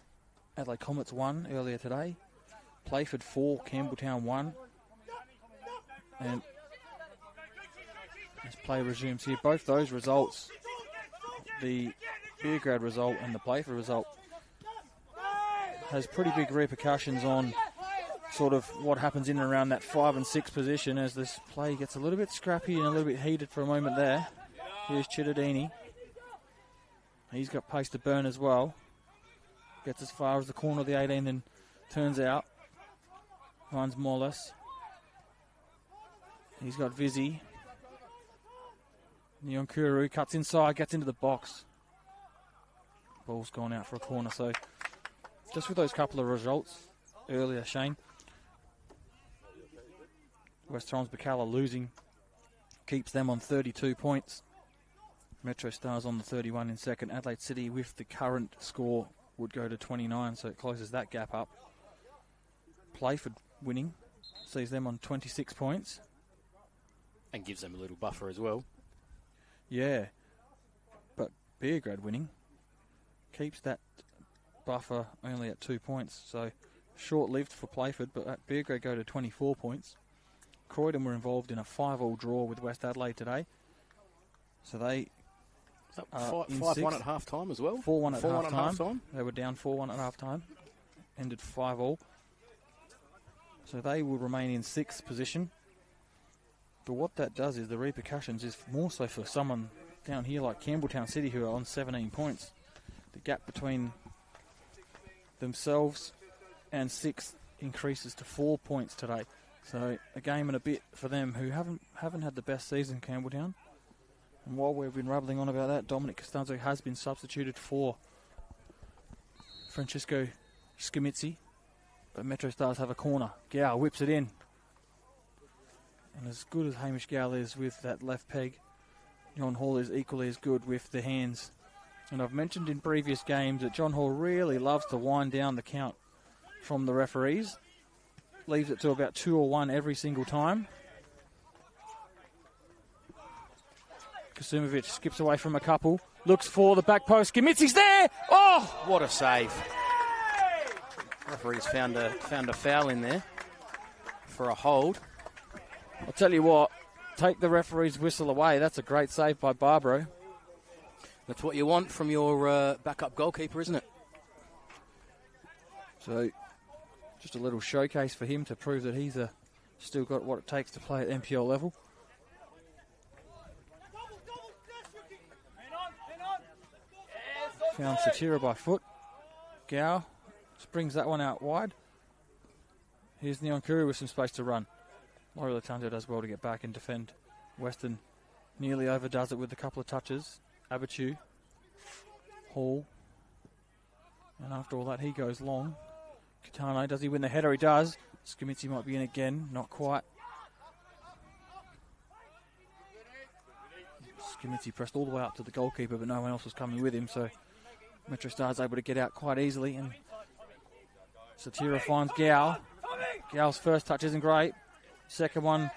Adelaide Comets 1 earlier today. Playford 4, Campbelltown 1. And as play resumes here, both those results, the Beergrad result and the Playford result, has pretty big repercussions on sort of what happens in and around that 5 and 6 position as this play gets a little bit scrappy and a little bit heated for a moment there. Here's Chittadini. He's got pace to burn as well. Gets as far as the corner of the 18, then turns out. Finds Mollis. He's got Vizzy. Nyonkuru cuts inside, gets into the box. Ball's gone out for a corner. So just with those couple of results earlier, Shane, West Times Bacala losing keeps them on 32 points. MetroStars on the 31 in second. Adelaide City with the current score would go to 29, so it closes that gap up. Playford winning sees them on 26 points. And gives them a little buffer as well. Yeah, but Beergrad winning keeps that buffer only at 2 points, so short-lived for Playford, but Beergrad go to 24 points. Croydon were involved in a 5-all draw with West Adelaide today, so they 5-1 at half-time as well? 4-1 at half-time. They were down 4-1 at half-time, ended 5-all. So they will remain in 6th position. But what that does is the repercussions is more so for someone down here like Campbelltown City, who are on 17 points. The gap between themselves and 6th increases to 4 points today. So a game and a bit for them, who haven't had the best season, Campbelltown. And while we've been rubbling on about that, Dominic Costanzo has been substituted for Francisco Scamitzi. But MetroStars have a corner. Gow whips it in. And as good as Hamish Gow is with that left peg, John Hall is equally as good with the hands. And I've mentioned in previous games that John Hall really loves to wind down the count from the referees. Leaves it to about 2 or 1 every single time. Kasumovic skips away from a couple. Looks for the back post. Scamitzi's there! Oh! What a save. Referees found a foul in there for a hold. I'll tell you what, take the referee's whistle away. That's a great save by Barbaro. That's what you want from your backup goalkeeper, isn't it? So, just a little showcase for him to prove that he's still got what it takes to play at NPL level. Found Satira by foot. Gow brings that one out wide. Here's Nyonkuru with some space to run. Laurie Latangio does well to get back and defend. Weston nearly overdoes it with a couple of touches. Abitu, Hall, and after all that he goes long. Catano, does he win the header? He does. Scamitzi might be in again, not quite. Scamitzi pressed all the way up to the goalkeeper, but no one else was coming with him, so MetroStars able to get out quite easily, and Satira finds Gow. Gow's first touch isn't great. Second one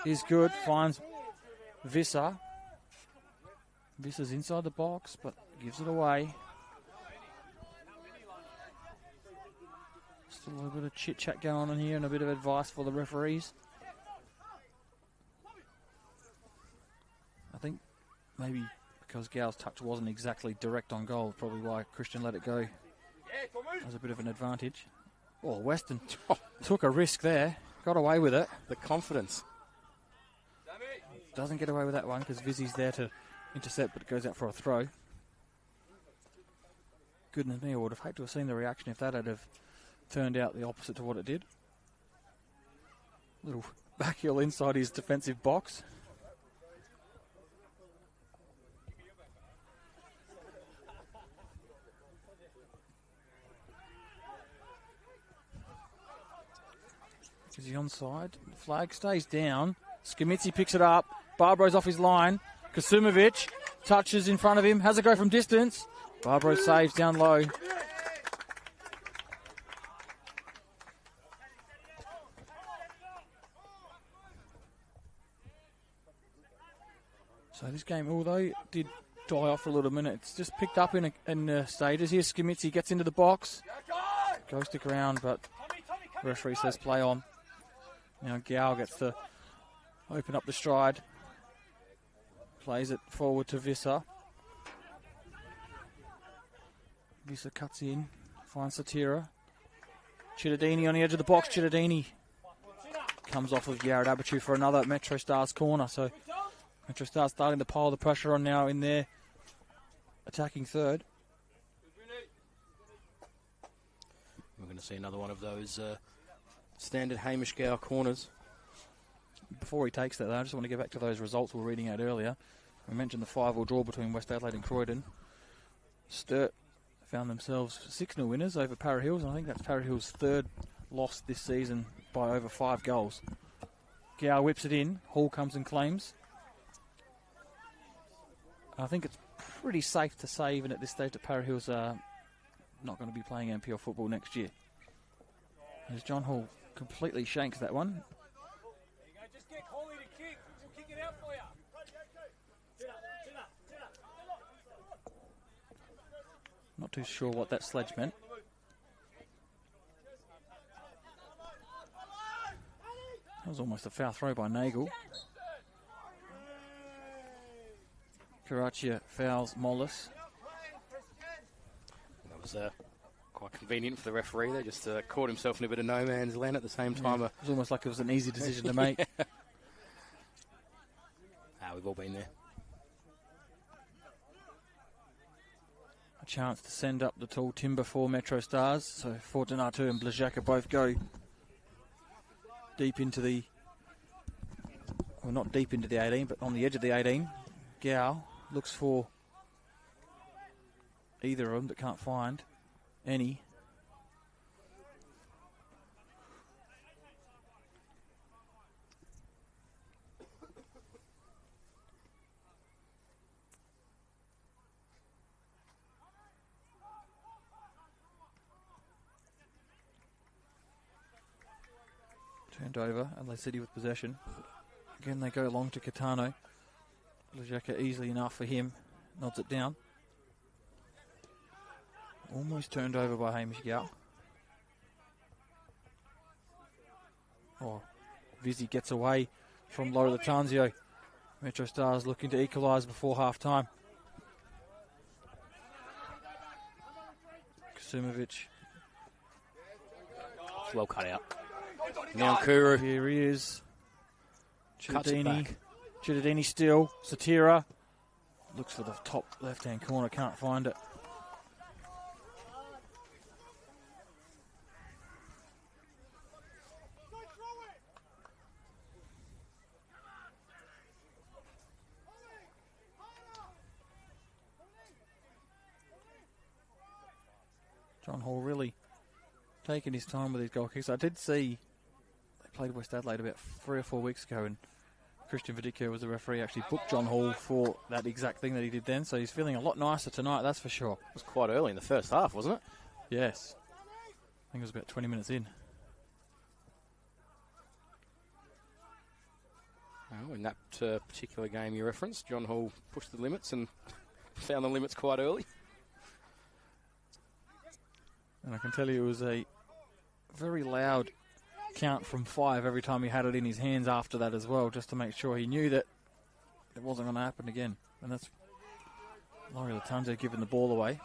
is good. Finds Visser. Visser's inside the box, but gives it away. Just a little bit of chit-chat going on in here and a bit of advice for the referees. I think maybe because Gow's touch wasn't exactly direct on goal, probably why Christian let it go. As a bit of an advantage. Oh, Weston took a risk there. Got away with it. The confidence. Doesn't get away with that one because Vizzy's there to intercept, but it goes out for a throw. Goodness me, I would have hated to have seen the reaction if that had have turned out the opposite to what it did. Little back heel inside his defensive box. Is he onside? The flag stays down. Skamitsi picks it up. Barbro's off his line. Kasumovic touches in front of him. Has a go from distance. Barbro saves down low. So this game, although it did die off for a little minute, it's just picked up in stages. Here Skamitsi gets into the box. Goes stick around, but the referee says play on. Now Gow gets to open up the stride. Plays it forward to Visser. Visser cuts in. Finds Satira. Chittadini on the edge of the box. Chittadini comes off of Yared Abichu for another MetroStars corner. So MetroStars starting to pile the pressure on now in their attacking third. We're going to see another one of those standard Hamish Gow corners. Before he takes that, though, I just want to get back to those results we were reading out earlier. We mentioned the 5-all draw between West Adelaide and Croydon. Sturt found themselves 6-0 winners over Para Hills, and I think that's Para Hills' third loss this season by over 5 goals. Gow whips it in. Hall comes and claims. I think it's pretty safe to say, even at this stage, that Para Hills are not going to be playing NPL football next year. As John Hall completely shanks that one. Just get Coley to kick. We'll kick it out for you. Not too sure what that sledge meant. That was almost a foul throw by Nagel. Karachia fouls Mollis. That was quite convenient for the referee. They just caught himself in a bit of no man's land at the same time. Yeah, it was almost like it was an easy decision to make. We've all been there. A chance to send up the tall timber for MetroStars. So Fortunato and Blazaka both go deep into the... Well, not deep into the 18, but on the edge of the 18. Gow looks for either of them, but can't find any. Turned over, Adelaide City with possession. Again, they go along to Catano. Blazaka easily enough for him. Nods it down. Almost turned over by Hamish Gow. Oh, Vizzy gets away from Laura Latanzio. MetroStars looking to equalise before half-time. Kasumovic. It's well cut out. Now Kuru. Here he is. Cuts it back. Chittadini still. Satira. Looks for the top left-hand corner. Can't find it. John Hall really taking his time with his goal kicks. I did see they played West Adelaide about 3 or 4 weeks ago, and Christian Vidico was the referee, actually booked John Hall for that exact thing that he did then, so he's feeling a lot nicer tonight, that's for sure. It was quite early in the first half, wasn't it? Yes. I think it was about 20 minutes in. Oh, in that particular game you referenced, John Hall pushed the limits and found the limits quite early. And I can tell you it was a very loud count from 5 every time he had it in his hands after that as well, just to make sure he knew that it wasn't going to happen again. And that's Laurie Latanzo giving the ball away.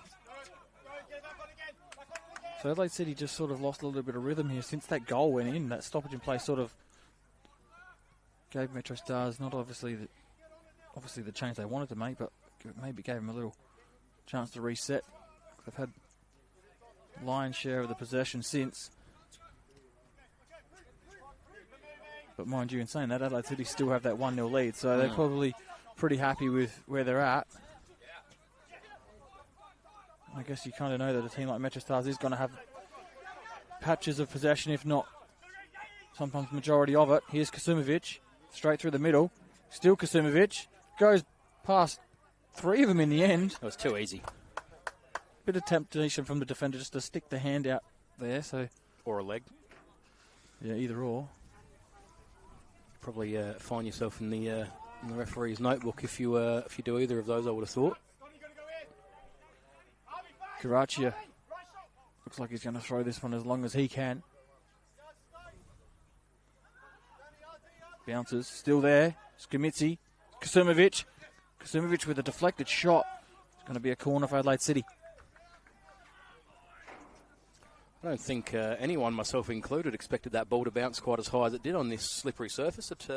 So Adelaide City just sort of lost a little bit of rhythm here since that goal went in. That stoppage in play sort of gave MetroStars not obviously the change they wanted to make, but maybe gave them a little chance to reset. They've had lion's share of the possession since. But mind you, in saying that, Adelaide City still have that 1-0 lead, so they're probably pretty happy with where they're at. I guess you kind of know that a team like MetroStars is going to have patches of possession, if not sometimes majority of it. Here's Kasumovic, straight through the middle. Still Kasumovic, goes past 3 of them in the end. It was too easy. Bit of temptation from the defender just to stick the hand out there. Or a leg. Yeah, either or. Probably find yourself in the referee's notebook if you do either of those, I would have thought. Karachia looks like he's going to throw this one as long as he can. Bounces, still there. Skamitsi, Kasumovic. Kasumovic with a deflected shot. It's going to be a corner for Adelaide City. I don't think anyone, myself included, expected that ball to bounce quite as high as it did on this slippery surface. It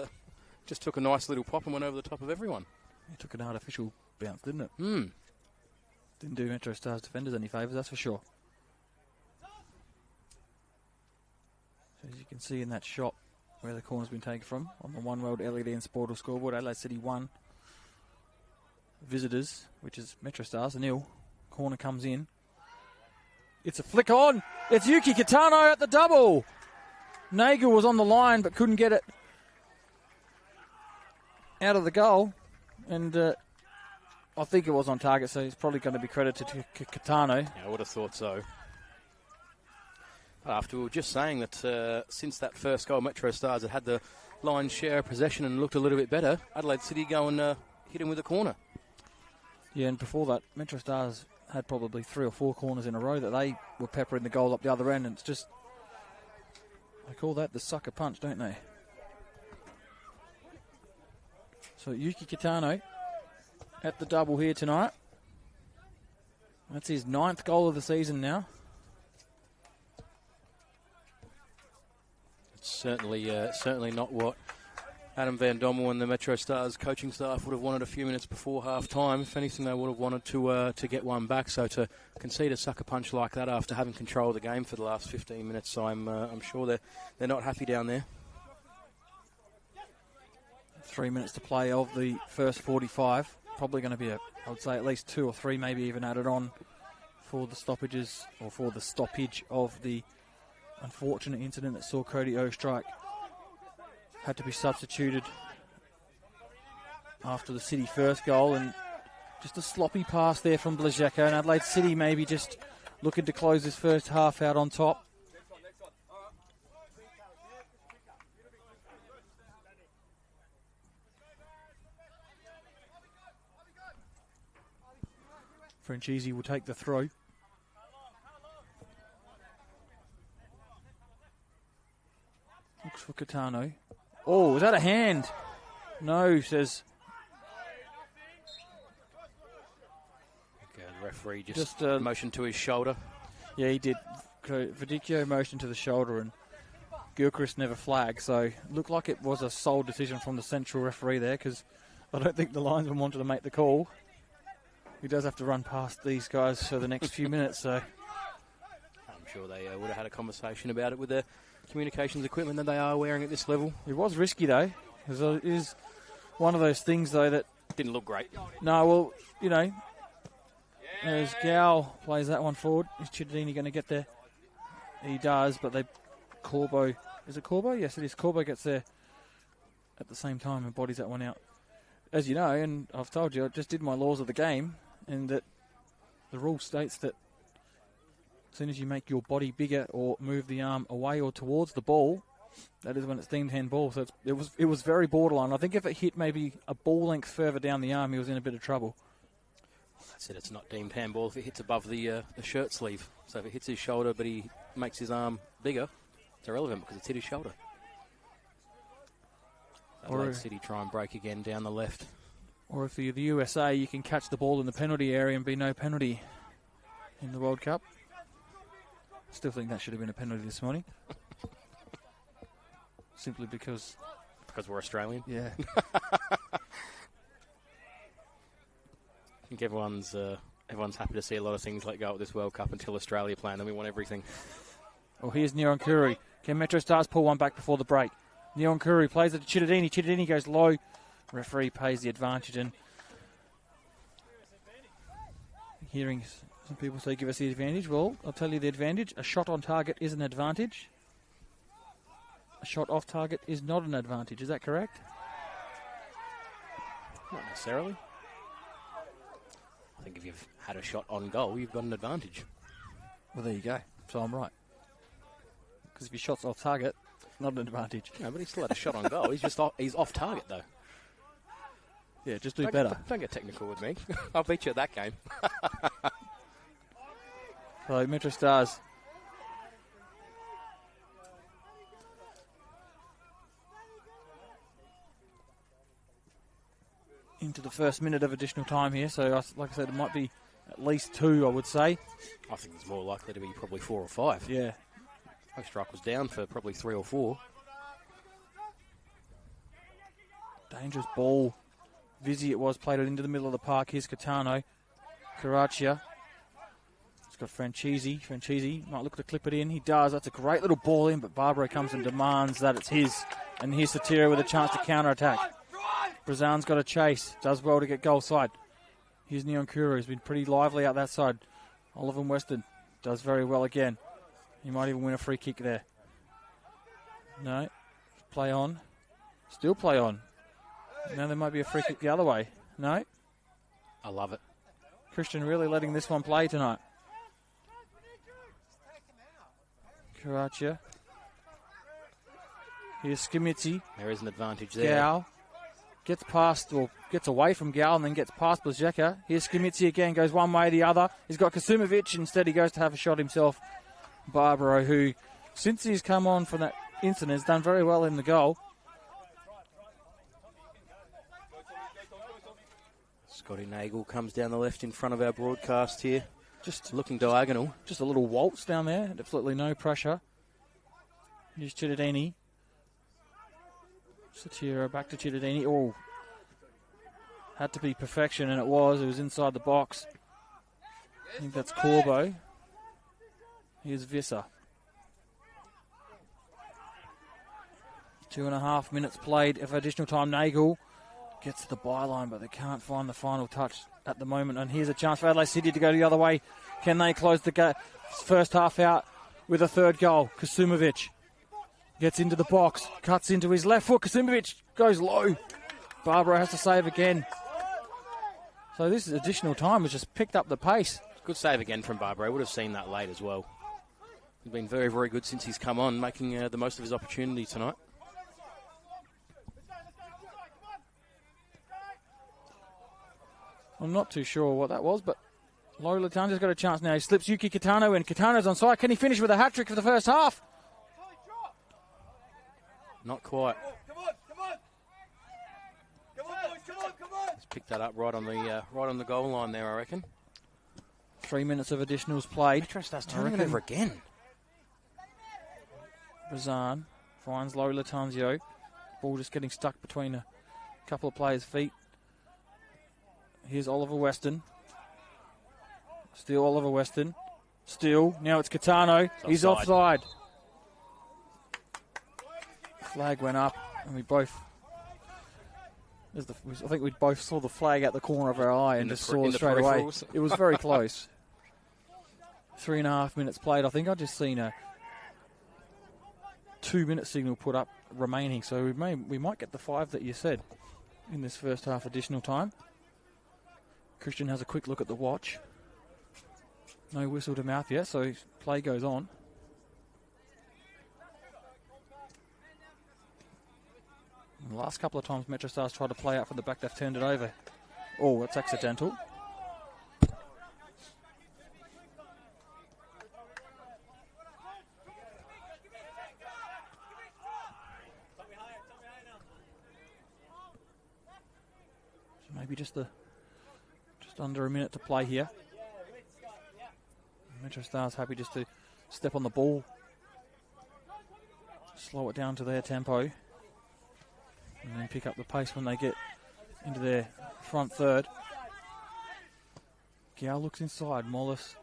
just took a nice little pop and went over the top of everyone. It took an artificial bounce, didn't it? Didn't do MetroStars defenders any favours, that's for sure. So as you can see in that shot where the corner's been taken from, on the One World LED and Sportal scoreboard, Adelaide City 1. Visitors, which is MetroStars, 0. Corner comes in. It's a flick on. It's Yuki Kitano at the double. Nagel was on the line but couldn't get it out of the goal. And I think it was on target, so he's probably going to be credited to Kitano. Yeah, I would have thought so. After we were just saying that since that first goal, MetroStars had the lion's share of possession and looked a little bit better. Adelaide City go and hit him with a corner. Yeah, and before that, MetroStars had probably 3 or 4 corners in a row that they were peppering the goal up the other end, and it's just, they call that the sucker punch, don't they? So Yuki Kitano at the double here tonight. That's his 9th goal of the season now. It's certainly not what Adam Van Dommel and the MetroStars coaching staff would have wanted a few minutes before half-time. If anything, they would have wanted to get one back. So to concede a sucker punch like that after having control of the game for the last 15 minutes, I'm sure they're not happy down there. 3 minutes to play of the first 45. Probably going to be I would say at least 2 or 3 maybe even added on for the stoppages, or for the stoppage of the unfortunate incident that saw Cody Ostrike had to be substituted after the City first goal, and just a sloppy pass there from Blazeko, and Adelaide City maybe just looking to close this first half out on top. Franchisi will take the throw. Looks for Kitano. Oh, is that a hand? No, says. Okay, the referee just motioned to his shoulder. Yeah, he did. Verdicchio motioned to the shoulder, and Gilchrist never flagged, so looked like it was a sole decision from the central referee there, because I don't think the linesman wanted to make the call. He does have to run past these guys for the next few minutes, so I'm sure they would have had a conversation about it with the communications equipment that they are wearing at this level. It was risky, though. It is one of those things, though, that didn't look great. No, well, you know, as Gal plays that one forward, is Chiodini going to get there? He does, but Corbo, is it Corbo? Yes, it is. Corbo gets there at the same time and bodies that one out. As you know, and I've told you, I just did my laws of the game, and that the rule states that as soon as you make your body bigger or move the arm away or towards the ball, that is when it's deemed handball. So it was very borderline. I think if it hit maybe a ball length further down the arm, he was in a bit of trouble. That's it. It's not deemed handball if it hits above the shirt sleeve. So if it hits his shoulder but he makes his arm bigger, It's irrelevant because it's hit his shoulder. Adelaide City try and break again down the left. Or if you're the USA, you can catch the ball in the penalty area and be no penalty in the World Cup. Still think that should have been a penalty this morning. Simply because... Because we're Australian? Yeah. I think everyone's happy to see a lot of things let go at this World Cup until Australia play, and then we want everything. Well, here's Neon Kuri. Can MetroStars pull one back before the break? Neon Kuri plays it to Chittadini. Chittadini goes low. Referee pays the advantage, and hearing some people say give us the advantage. Well, I'll tell you the advantage. A shot on target is an advantage. A shot off target is not an advantage. Is that correct? Not necessarily. I think if you've had a shot on goal, you've got an advantage. Well, there you go. So I'm right. Because if your shot's off target, it's not an advantage. No, but he still had a shot on goal. He's off target, though. Yeah, just do better. Don't get technical with me. I'll beat you at that game. So, MetroStars. Into the first minute of additional time here. So, like I said, it might be at least 2, I would say. I think it's more likely to be probably 4 or 5. Yeah. Strike was down for probably 3 or 4. Dangerous ball. Vizzy it was, played it into the middle of the park. Here's Catano. Caraccia. It's got Franchisi. Franchisi might look to clip it in. He does. That's a great little ball in, but Barbaro comes and demands that it's his. And here's Satira with a chance to counter-attack. Brazan's got a chase. Does well to get goal side. Here's Neon Kuru, who's been pretty lively out that side. Oliver Weston does very well again. He might even win a free kick there. No. Play on. Still play on. Now there might be a free kick the other way. No? I love it. Christian really letting this one play tonight. Caraccia. Here's Skimitzi. There is an advantage there. Gal. Gets past, or gets away from Gal and then gets past Blazeka. Here's Skimitzi again, goes one way or the other. He's got Kasumovic. Instead he goes to have a shot himself. Barbaro, who, since he's come on from that incident, has done very well in the goal. Scotty Nagel comes down the left in front of our broadcast here. Just looking diagonal. Just a little waltz down there. Absolutely no pressure. Here's Chittadini. Satira back to Chittadini. Oh, had to be perfection, and it was. It was inside the box. I think that's Corbo. Here's Visser. 2.5 minutes played of additional time. Nagel gets to the byline, but they can't find the final touch at the moment. And here's a chance for Adelaide City to go the other way. Can they close the first half out with a third goal? Kasumovic gets into the box, cuts into his left foot. Kasumovic goes low. Barbaro has to save again. So this additional time has just picked up the pace. Good save again from Barbaro. Would have seen that late as well. He's been very, very good since he's come on, making the most of his opportunity tonight. I'm not too sure what that was, but Laurie Latanja's got a chance now. He slips Yuki Kitano in. Kitano's on side. Can he finish with a hat-trick for the first half? Not quite. He's picked that up right on the goal line there, I reckon. 3 minutes of additionals played. MetroStars turning it over again. Brazan finds Laurie Latanzio. Ball just getting stuck between a couple of players' feet. Here's Oliver Weston. Still Oliver Weston. Still. Now it's Catano. He's offside. Flag went up, and we both... I think we both saw the flag at the corner of our eye and just saw it straight away. It was very close. 3.5 minutes played. I think I've just seen a 2-minute signal put up remaining, so we might get the 5 that you said in this first half additional time. Christian has a quick look at the watch. No whistle to mouth yet, so play goes on. The last couple of times MetroStars tried to play out from the back, they've turned it over. Oh, that's accidental. maybe just under a minute to play here. MetroStars happy just to step on the ball, slow it down to their tempo, and then pick up the pace when they get into their front third. Gow looks inside. Mollis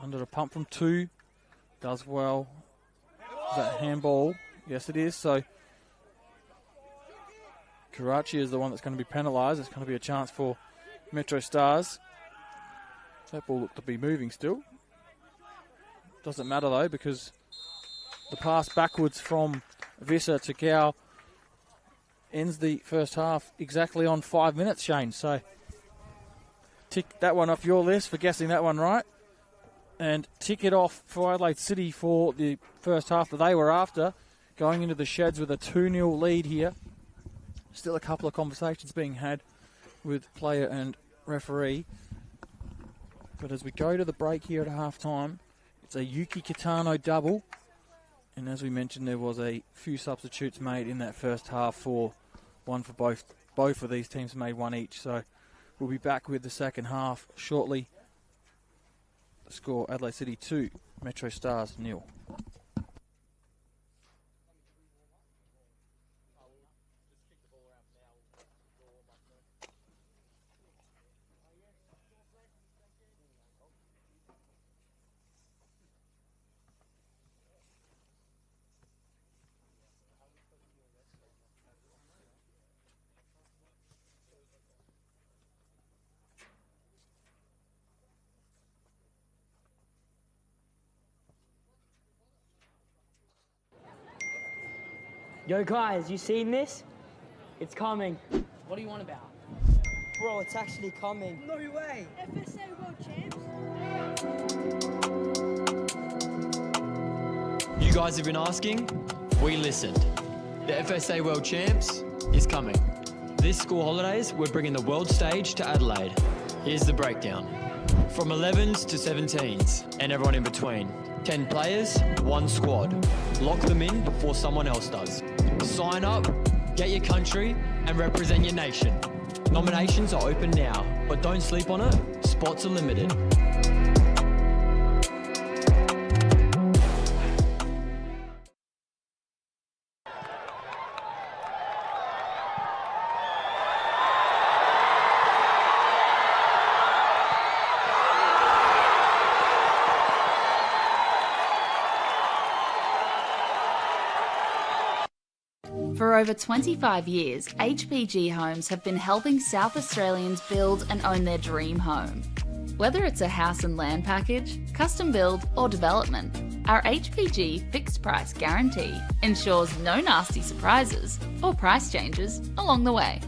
under the pump from 2. Does well. Is that handball? Yes, it is. So Karachi is the one that's going to be penalised. It's going to be a chance for MetroStars. That ball looked to be moving still. Doesn't matter though, because the pass backwards from Visser to Gow ends the first half exactly on 5 minutes, Shane. So tick that one off your list for guessing that one right. And tick it off for Adelaide City for the first half that they were after, going into the sheds with a 2-0 lead here. Still a couple of conversations being had with player and referee. But as we go to the break here at half-time, it's a Yuki Kitano double. And as we mentioned, there was a few substitutes made in that first half for both. Both of these teams made one each. So we'll be back with the second half shortly. The score, Adelaide City 2, MetroStars 0. Yo guys, you seen this? It's coming. What do you want about? Bro, it's actually coming. No way! FSA World Champs. You guys have been asking, we listened. The FSA World Champs is coming. This school holidays, we're bringing the world stage to Adelaide. Here's the breakdown. From 11s to 17s, and everyone in between. 10 players, 1 squad. Lock them in before someone else does. Sign up, get your country, and represent your nation. Nominations are open now, but don't sleep on it, spots are limited. For over 25 years, HPG Homes have been helping South Australians build and own their dream home. Whether it's a house and land package, custom build or development, our HPG fixed price guarantee ensures no nasty surprises or price changes along the way.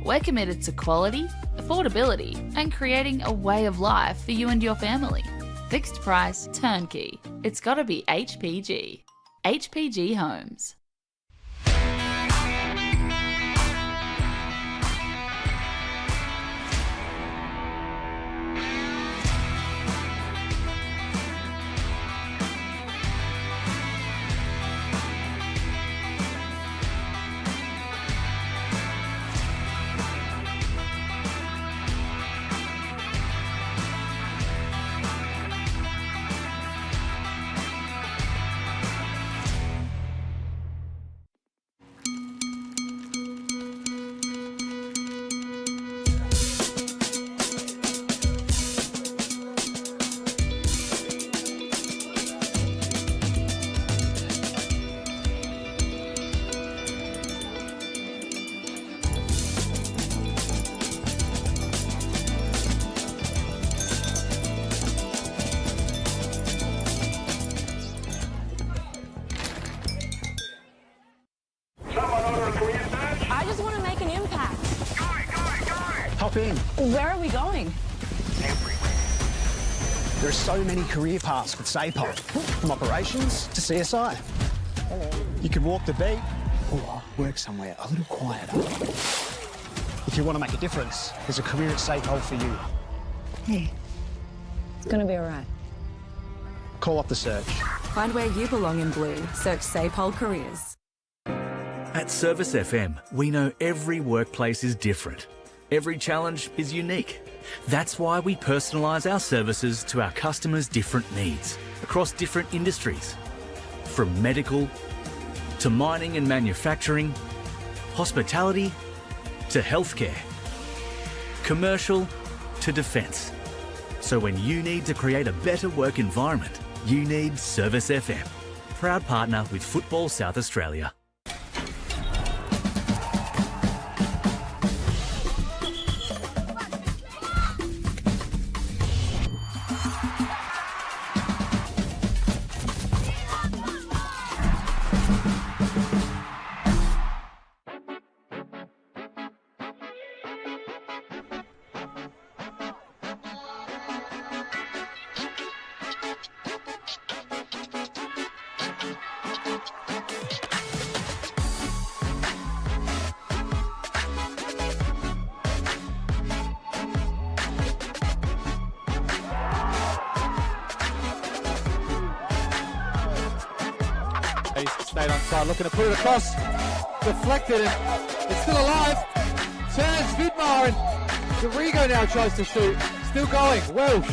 We're committed to quality, affordability and creating a way of life for you and your family. Fixed price, turnkey. It's gotta be HPG. HPG Homes. Where are we going? Everywhere. There are so many career paths with Sapol, from operations to CSI. You could walk the beat or work somewhere a little quieter. If you want to make a difference, there's a career at Sapol for you. Hey, it's going to be all right. Call up the search. Find where you belong in blue. Search Sapol Careers. At Service FM, we know every workplace is different. Every challenge is unique. That's why we personalise our services to our customers' different needs across different industries. From medical to mining and manufacturing, hospitality to healthcare, commercial to defence. So when you need to create a better work environment, you need Service FM. Proud partner with Football South Australia. Stayed on side, looking to put it across, deflected, and it's still alive. Turns Vidmar, and Dorigo now tries to shoot. Still going. Welsh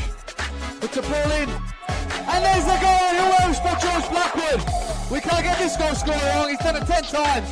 puts the ball in, and there's the goal. Who else but George Blackwood? We can't get this goal scorer wrong. He's done it 10 times.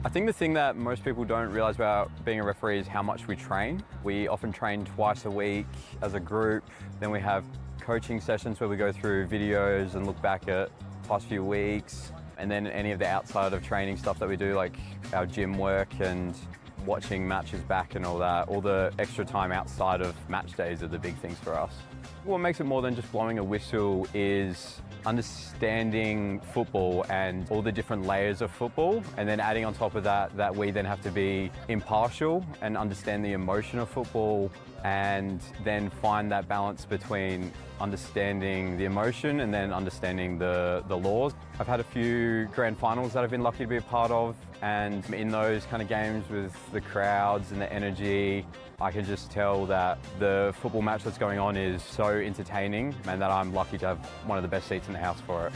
I think the thing that most people don't realise about being a referee is how much we train. We often train twice a week as a group. Then we have coaching sessions where we go through videos and look back at past few weeks. And then any of the outside of training stuff that we do, like our gym work and watching matches back and all that. All the extra time outside of match days are the big things for us. What makes it more than just blowing a whistle is understanding football and all the different layers of football, and then adding on top of that we then have to be impartial and understand the emotion of football, and then find that balance between understanding the emotion and then understanding the laws. I've had a few grand finals that I've been lucky to be a part of, and in those kind of games with the crowds and the energy, I can just tell that the football match that's going on is so entertaining, and that I'm lucky to have one of the best seats in the house for it.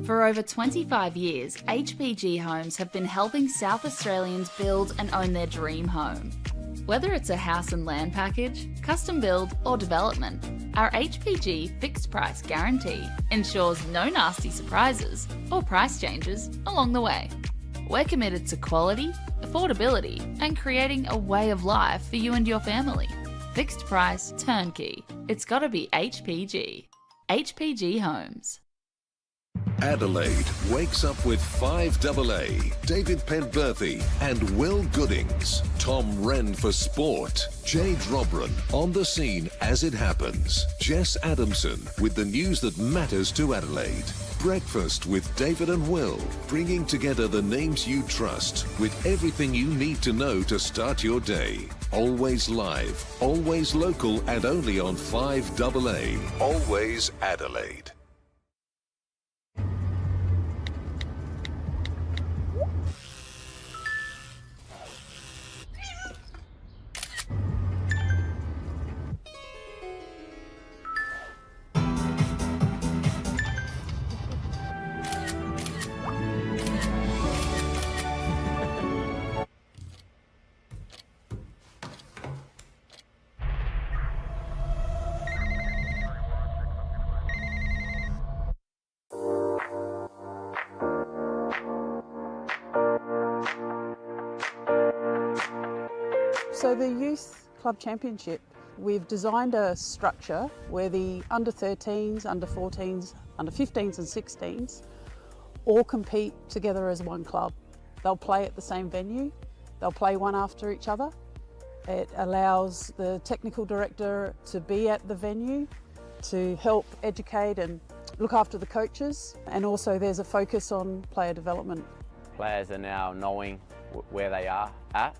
For over 25 years, HPG Homes have been helping South Australians build and own their dream home. Whether it's a house and land package, custom build or development, our HPG fixed price guarantee ensures no nasty surprises or price changes along the way. We're committed to quality, affordability and creating a way of life for you and your family. Fixed price turnkey. It's gotta be HPG. HPG Homes. Adelaide wakes up with 5AA, David Penberthy and Will Goodings. Tom Wren for sport. Jay Drobran on the scene as it happens. Jess Adamson with the news that matters to Adelaide. Breakfast with David and Will, bringing together the names you trust with everything you need to know to start your day. Always live, always local and only on 5AA. Always Adelaide. So the Youth Club Championship, we've designed a structure where the under 13s, under 14s, under 15s and 16s all compete together as one club. They'll play at the same venue, they'll play one after each other. It allows the technical director to be at the venue to help educate and look after the coaches, and also there's a focus on player development. Players are now knowing where they are at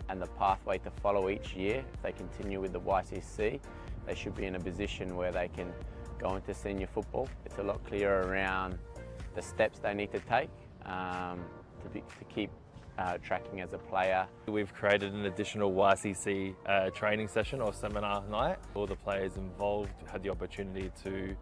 and the pathway to follow each year. If they continue with the YCC, they should be in a position where they can go into senior football. It's a lot clearer around the steps they need to take to keep tracking as a player. We've created an additional YCC training session or seminar night. All the players involved had the opportunity to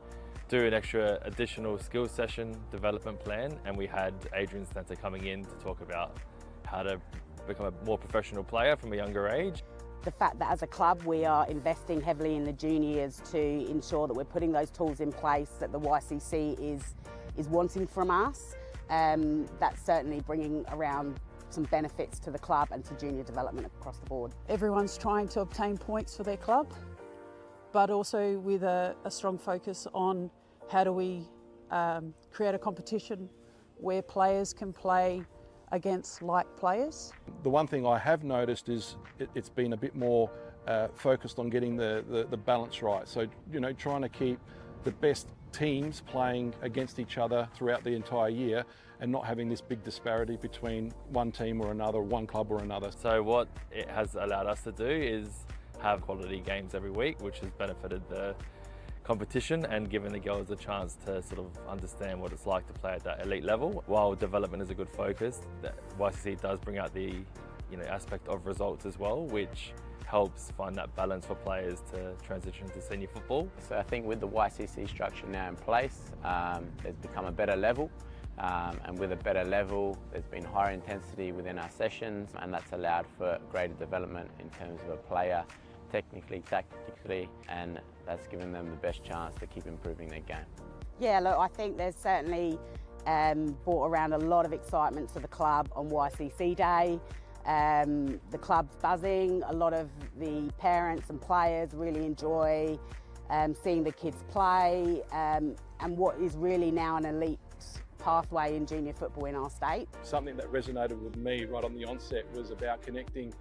do an extra additional skills session development plan, and we had Adrian Stanter coming in to talk about how to become a more professional player from a younger age. The fact that as a club we are investing heavily in the juniors to ensure that we're putting those tools in place that the YCC is wanting from us, that's certainly bringing around some benefits to the club and to junior development across the board. Everyone's trying to obtain points for their club, but also with a strong focus on how do we create a competition where players can play against like players. The one thing I have noticed is it's been a bit more focused on getting the balance right. So, you know, trying to keep the best teams playing against each other throughout the entire year and not having this big disparity between one team or another, one club or another. So what it has allowed us to do is have quality games every week, which has benefited the competition and given the girls a chance to sort of understand what it's like to play at that elite level. While development is a good focus, the YCC does bring out the aspect of results as well, which helps find that balance for players to transition to senior football. So I think with the YCC structure now in place, there's become a better level, and with a better level there's been higher intensity within our sessions, and that's allowed for greater development in terms of a player technically, tactically, and that's given them the best chance to keep improving their game. Yeah, look, I think there's certainly brought around a lot of excitement to the club on YCC Day. The club's buzzing, a lot of the parents and players really enjoy seeing the kids play and what is really now an elite pathway in junior football in our state. Something that resonated with me right on the onset was about connecting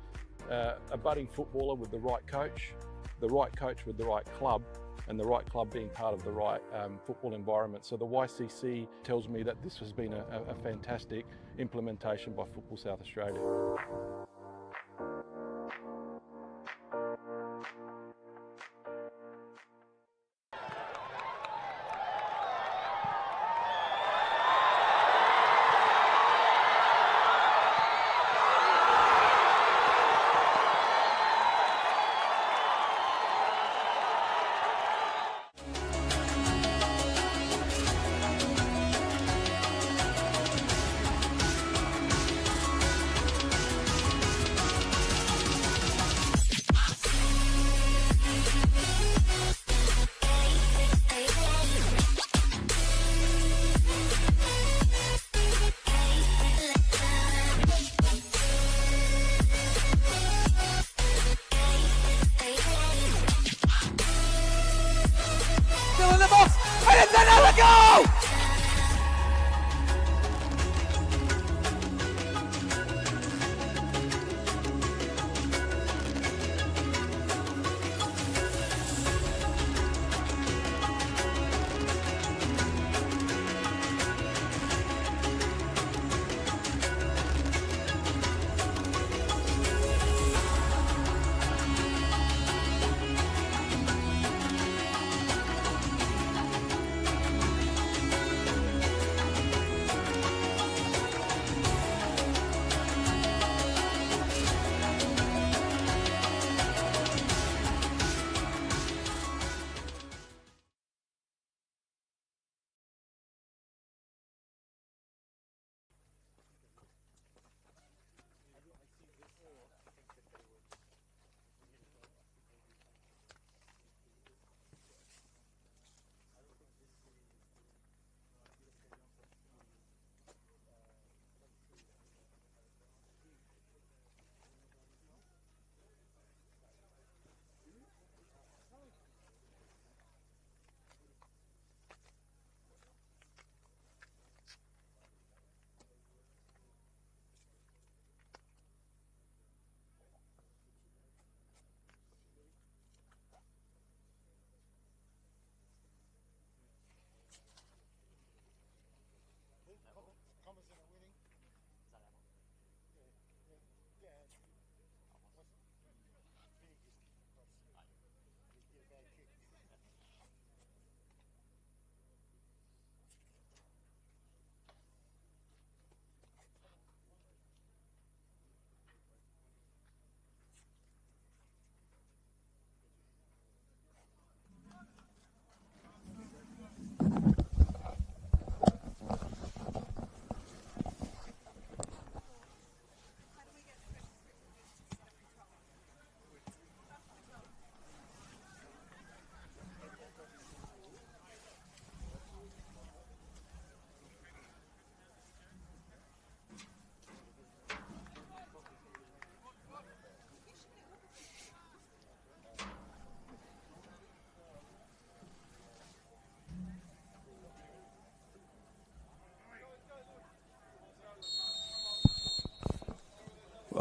a budding footballer with the right coach with the right club, and the right club being part of the right football environment. So the YCC tells me that this has been a fantastic implementation by Football South Australia.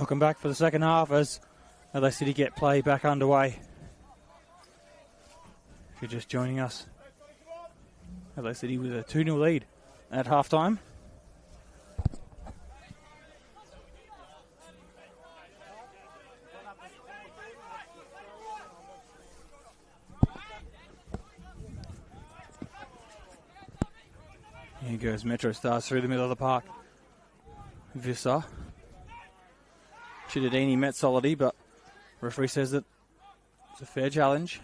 Welcome back for the second half as Adelaide City get play back underway. If you're just joining us, Adelaide City with a 2-0 lead at halftime. Here goes MetroStars through the middle of the park. Visser. Chittadini met Solidi, but referee says that it's a fair challenge.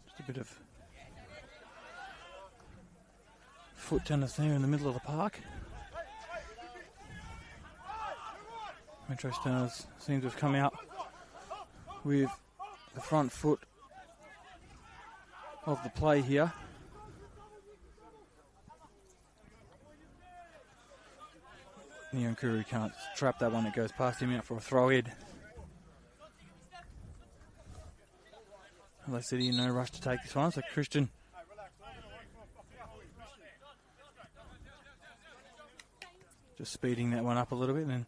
Just a bit of foot tennis there in the middle of the park. MetroStars seems to have come out with the front foot of the play here. Nyankuru can't trap that one. It goes past him out for a throw in. Adelaide City in no rush to take this one, so Christian just speeding that one up a little bit, and then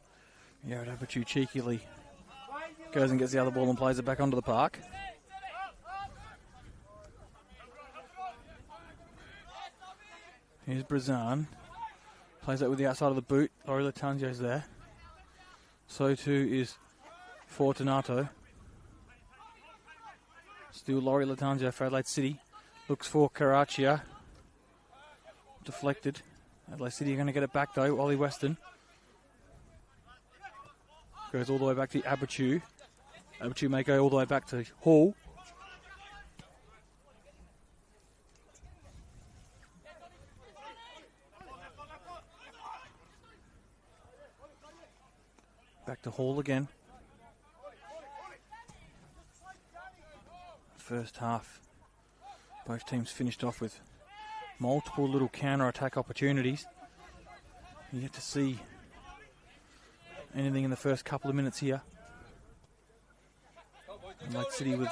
Jared Aperture cheekily goes and gets the other ball and plays it back onto the park. Here's Brazan. Plays that with the outside of the boot. Laurie Latangio's there. So too is Fortunato. Still Laurie Latangio for Adelaide City. Looks for Caraccia. Deflected. Adelaide City are going to get it back though. Ollie Weston. Goes all the way back to Aperture. Aperture may go all the way back to Hall. Back to Hall again. First half, both teams finished off with multiple little counter-attack opportunities. You get to see anything in the first couple of minutes here. Adelaide City with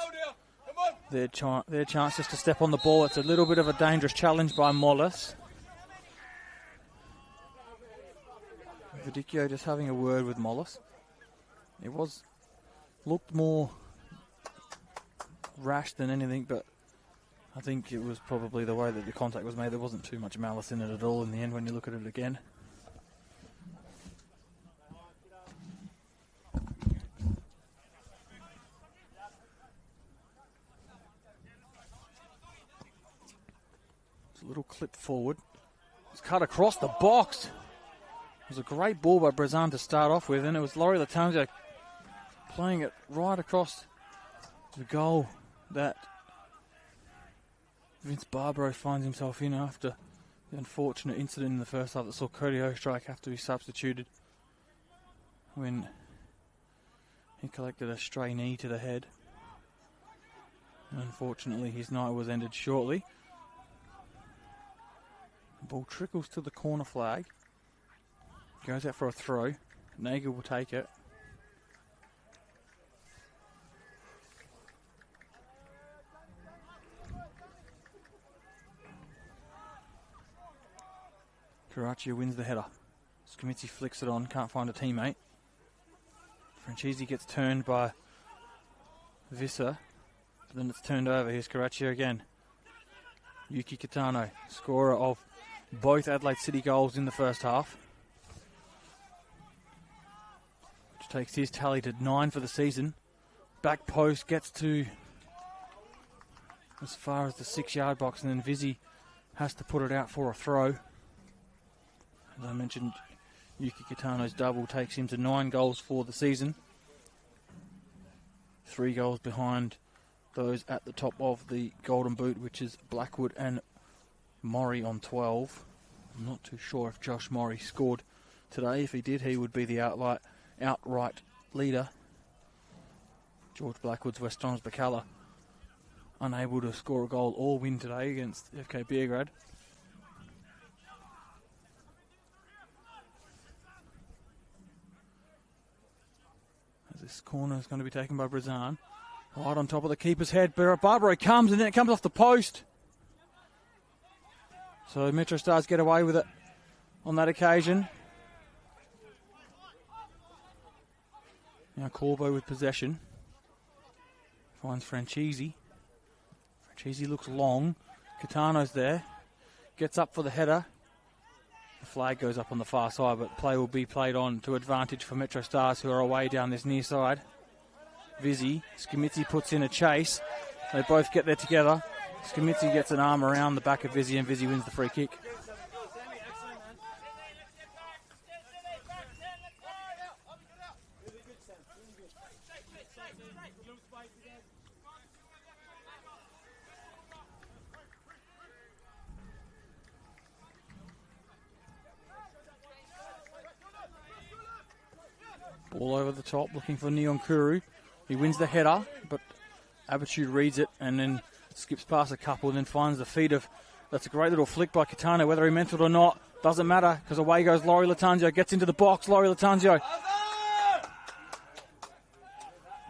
their chance just to step on the ball. It's a little bit of a dangerous challenge by Mollis. Vidicchio just having a word with Mollis. It looked more rash than anything, but I think it was probably the way that the contact was made. There wasn't too much malice in it at all in the end when you look at it again. It's a little clip forward. It's cut across the box. It was a great ball by Brazan to start off with, and it was Laurie Latangio playing it right across the goal that Vince Barbaro finds himself in after the unfortunate incident in the first half that saw Cody Ostrike have to be substituted when he collected a stray knee to the head. And unfortunately, his night was ended shortly. The ball trickles to the corner flag. Goes out for a throw. Nagel will take it. Caraccia wins the header. Scamitzi flicks it on, can't find a teammate. Franchisi gets turned by Visser, but then it's turned over. Here's Caraccia again. Yuki Kitano, scorer of both Adelaide City goals in the first half, which takes his tally to 9 for the season. Back post gets to as far as the 6-yard box, and then Vizzy has to put it out for a throw. As I mentioned, Yuki Kitano's double takes him to 9 goals for the season. 3 goals behind those at the top of the Golden Boot, which is Blackwood and Morrie on 12. I'm not too sure if Josh Morrie scored today. If he did, he would be the outright leader. George Blackwood's West Torrens Bacala unable to score a goal or win today against FK Beograd. As this corner is going to be taken by Brazan. Right on top of the keeper's head. Barbaro comes, and then it comes off the post. So MetroStars get away with it on that occasion. Now Corbo with possession. Finds Franchisi. Franchisi looks long. Catano's there. Gets up for the header. The flag goes up on the far side, but play will be played on to advantage for MetroStars, who are away down this near side. Vizzi. Scamitzi puts in a chase. They both get there together. Scamitzi gets an arm around the back of Vizzi, and Vizzi wins the free kick. Ball over the top, looking for Nyonkuru. He wins the header, but Abitude reads it and then skips past a couple and then finds the feet of... That's a great little flick by Catano, whether he meant it or not. Doesn't matter, because away goes Laurie Latanzio. Gets into the box, Laurie Latanzio.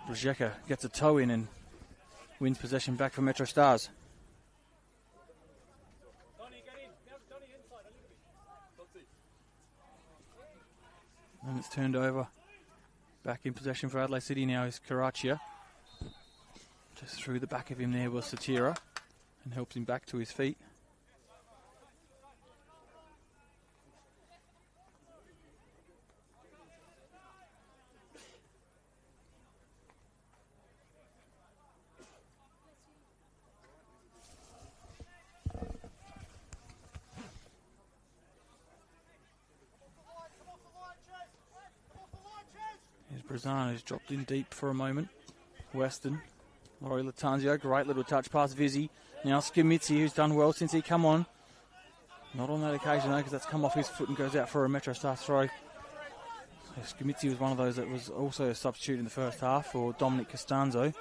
Brzeka gets a toe in and wins possession back for MetroStars. And it's turned over. Back in possession for Adelaide City now is Karachia. Just through the back of him there was Satira and helps him back to his feet. Brazan has dropped in deep for a moment. Weston, Laurie Latanzio, great little touch past Vizzi. Now Scamitzi, who's done well since he come on. Not on that occasion though, because that's come off his foot and goes out for a MetroStar throw. So Scamitzi was one of those that was also a substitute in the first half for Dominic Costanzo.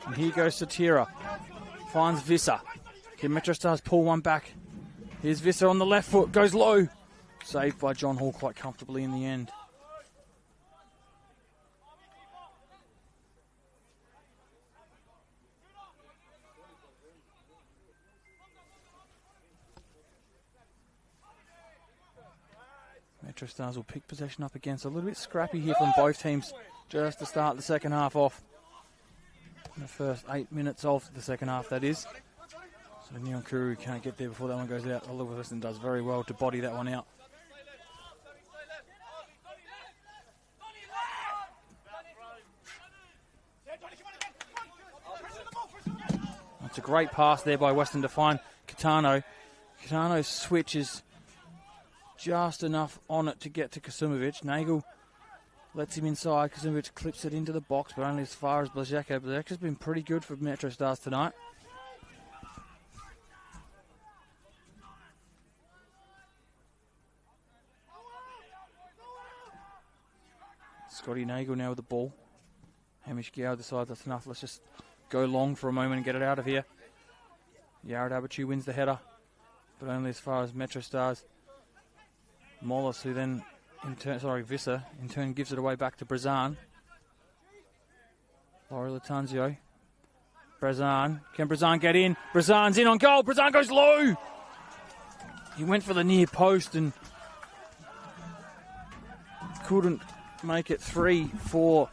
And here goes Satira. Finds Visser. Can MetroStars pull one back? Here's Visser on the left foot. Goes low. Saved by John Hall quite comfortably in the end. MetroStars will pick possession up again. So a little bit scrappy here from both teams just to start the second half off. In the first 8 minutes of the second half, that is. So Nyonkuru can't get there before that one goes out. Oliver Weston does very well to body that one out. That's a great pass there by Weston to find Catano. Catano's switch is just enough on it to get to Kasumovic. Nagel lets him inside. Kasumovic clips it into the box, but only as far as Blazeka. Blazeka's been pretty good for MetroStars tonight. Scotty Nagel now with the ball. Hamish Gow decides that's enough. Let's just go long for a moment and get it out of here. Yared Abachu wins the header, but only as far as MetroStars. Mollis, who then Visser in turn gives it away back to Brazan. Laurie Latanzio. Brazan. Can Brazan get in? Brazan's in on goal. Brazan goes low. He went for the near post and couldn't make it 3 for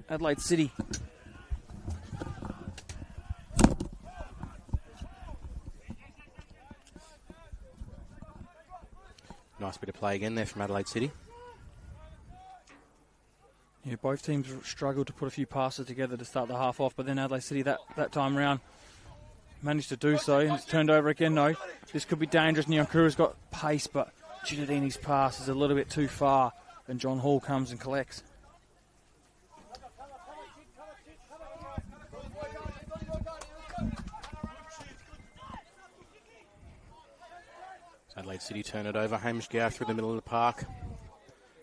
Adelaide City. Nice bit of play again there from Adelaide City. Yeah, both teams struggled to put a few passes together to start the half off, but then Adelaide City that time round managed to do so, and it's turned over again. No, this could be dangerous. Nyankuru's got pace, but Ginadini's pass is a little bit too far, and John Hall comes and collects. Adelaide City turn it over. Hamish Gow through the middle of the park.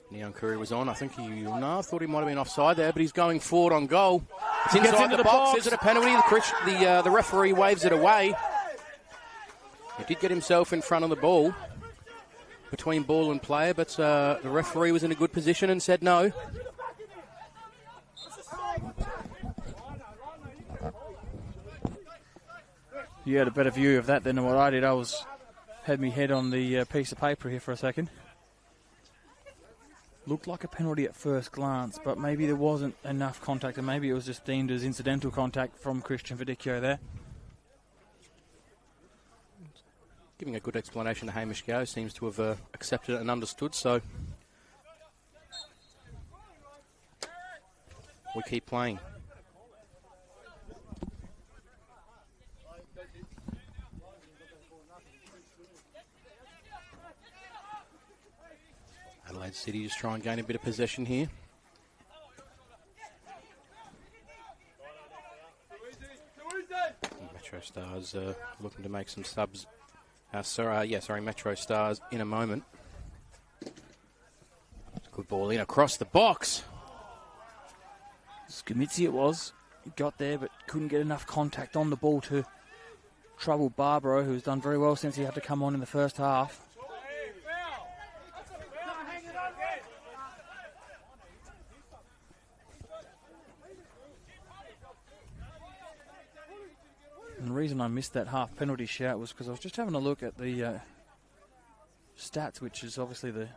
Neon Curry was on. I think I thought he might have been offside there, but he's going forward on goal. It's inside the box. Is it a penalty? The referee waves it away. He did get himself in front of the ball, between ball and player, but the referee was in a good position and said no. You had a better view of that than what I did. Had my head on the piece of paper here for a second. Looked like a penalty at first glance, but maybe there wasn't enough contact, and maybe it was just deemed as incidental contact from Christian Verdicchio there. Giving a good explanation to Hamish Gow, seems to have accepted it and understood, so we keep playing. Adelaide City just try and gain a bit of possession here. MetroStars looking to make some subs. MetroStars in a moment. Good ball in across the box. Scamitzi it was. He got there but couldn't get enough contact on the ball to trouble Barbaro, who's done very well since he had to come on in the first half. And the reason I missed that half penalty shout was because I was just having a look at the stats, which is obviously the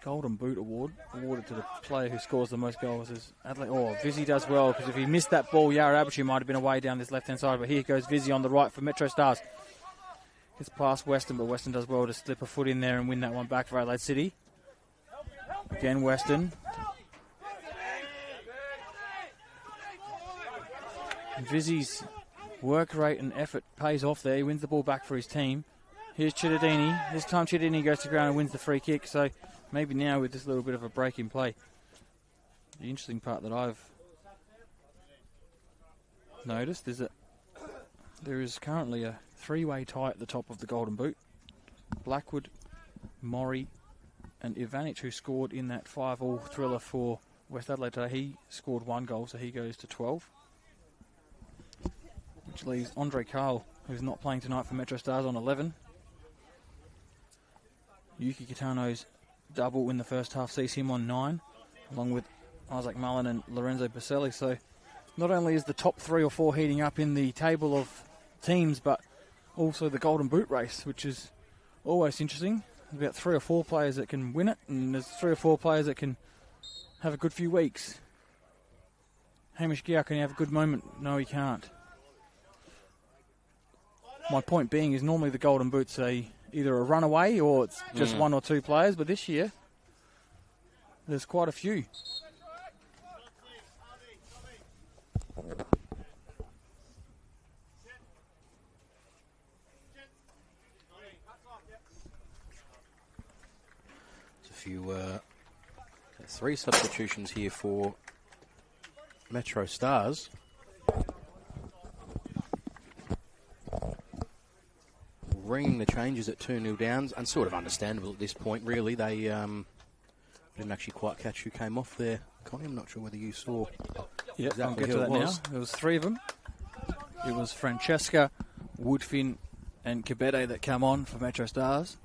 Golden Boot award awarded to the player who scores the most goals. Is Adelaide. Oh, Vizzy does well, because if he missed that ball, Yara Abichu might have been away down this left-hand side. But here goes Vizzy on the right for MetroStars. Gets past Weston, but Weston does well to slip a foot in there and win that one back for Adelaide City. Again, Weston. Vizzy's work rate and effort pays off there. He wins the ball back for his team. Here's Chittadini. This time Chittadini goes to ground and wins the free kick. So maybe now with this little bit of a break in play. The interesting part that I've noticed is that there is currently a three-way tie at the top of the Golden Boot. Blackwood, Morrie and Ivanic, who scored in that 5-all thriller for West Adelaide today. He scored 1 goal, so he goes to 12. Which leaves Andre Carl, who's not playing tonight for MetroStars, on 11. Yuki Kitano's double in the first half sees him on 9, along with Isaac Mullen and Lorenzo Baselli. So not only is the top 3 or 4 heating up in the table of teams, but also the Golden Boot race, which is always interesting. There's about 3 or 4 players that can win it, and there's 3 or 4 players that can have a good few weeks. Hamish Gow, can he have a good moment? No, he can't. My point being is normally the Golden Boots either a runaway or it's just 1 or 2 players, but this year there's quite a few. There's a few 3 substitutions here for MetroStars. Ringing the changes at 2-0 downs, and sort of understandable at this point, really. They didn't actually quite catch who came off there. Connie, I'm not sure whether you saw. Yep, I'll get to that now. There was 3 of them. It was Francesca, Woodfin and Cabete that came on for MetroStars.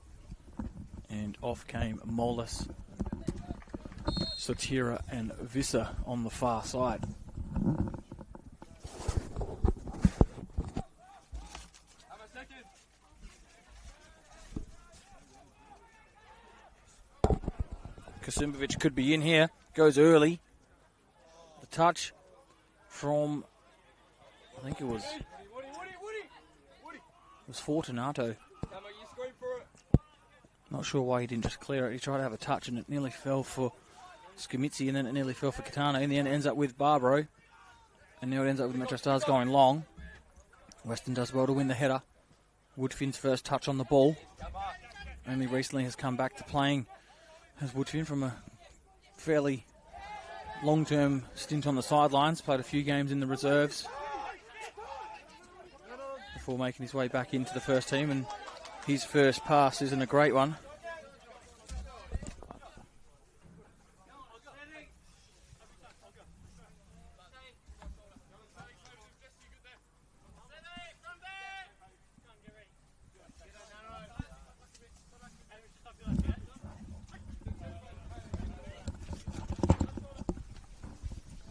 And off came Molas, Sotira and Visser on the far side. Kasimbovic could be in here. Goes early. The touch from, I think it was Fortunato. Not sure why he didn't just clear it. He tried to have a touch and it nearly fell for Scamitzi, and then it nearly fell for Catano. In the end, it ends up with Barbaro. And now it ends up with MetroStars going long. Weston does well to win the header. Woodfin's first touch on the ball. Only recently has come back to playing as Woodfin from a fairly long-term stint on the sidelines. Played a few games in the reserves before making his way back into the first team, and His first pass isn't a great one.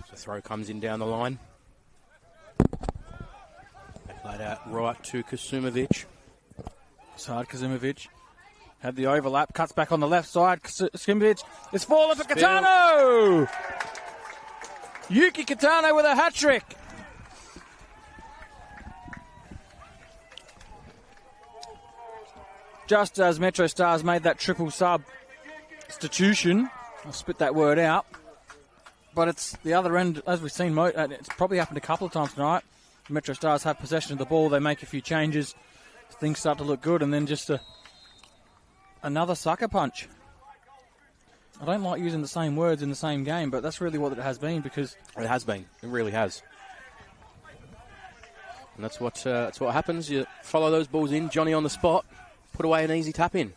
The throw comes in down the line. They played out right to Kasumovic. Side Kasumovic had the overlap, cuts back on the left side. Kasumovic is falling for Catano! Yuki Catano with a hat-trick. Just as MetroStars made that triple substitution, I'll spit that word out, but it's the other end, as we've seen, it's probably happened a couple of times tonight. MetroStars have possession of the ball, they make a few changes, things start to look good, and then just another sucker punch. I don't like using the same words in the same game, but that's really what it has been, because... It has been. It really has. And that's what happens. You follow those balls in, Johnny on the spot, put away an easy tap in.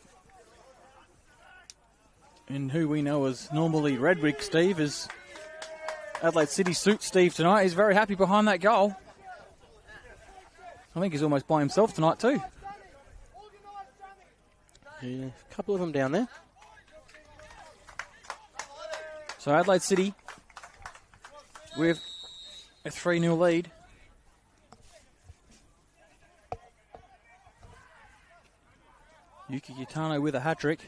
And who we know as normally Redwick Steve is Adelaide City suit Steve tonight. He's very happy behind that goal. I think he's almost by himself tonight too. Yeah, a couple of them down there. So Adelaide City with a 3-0 lead. Yuki Kitano with a hat-trick.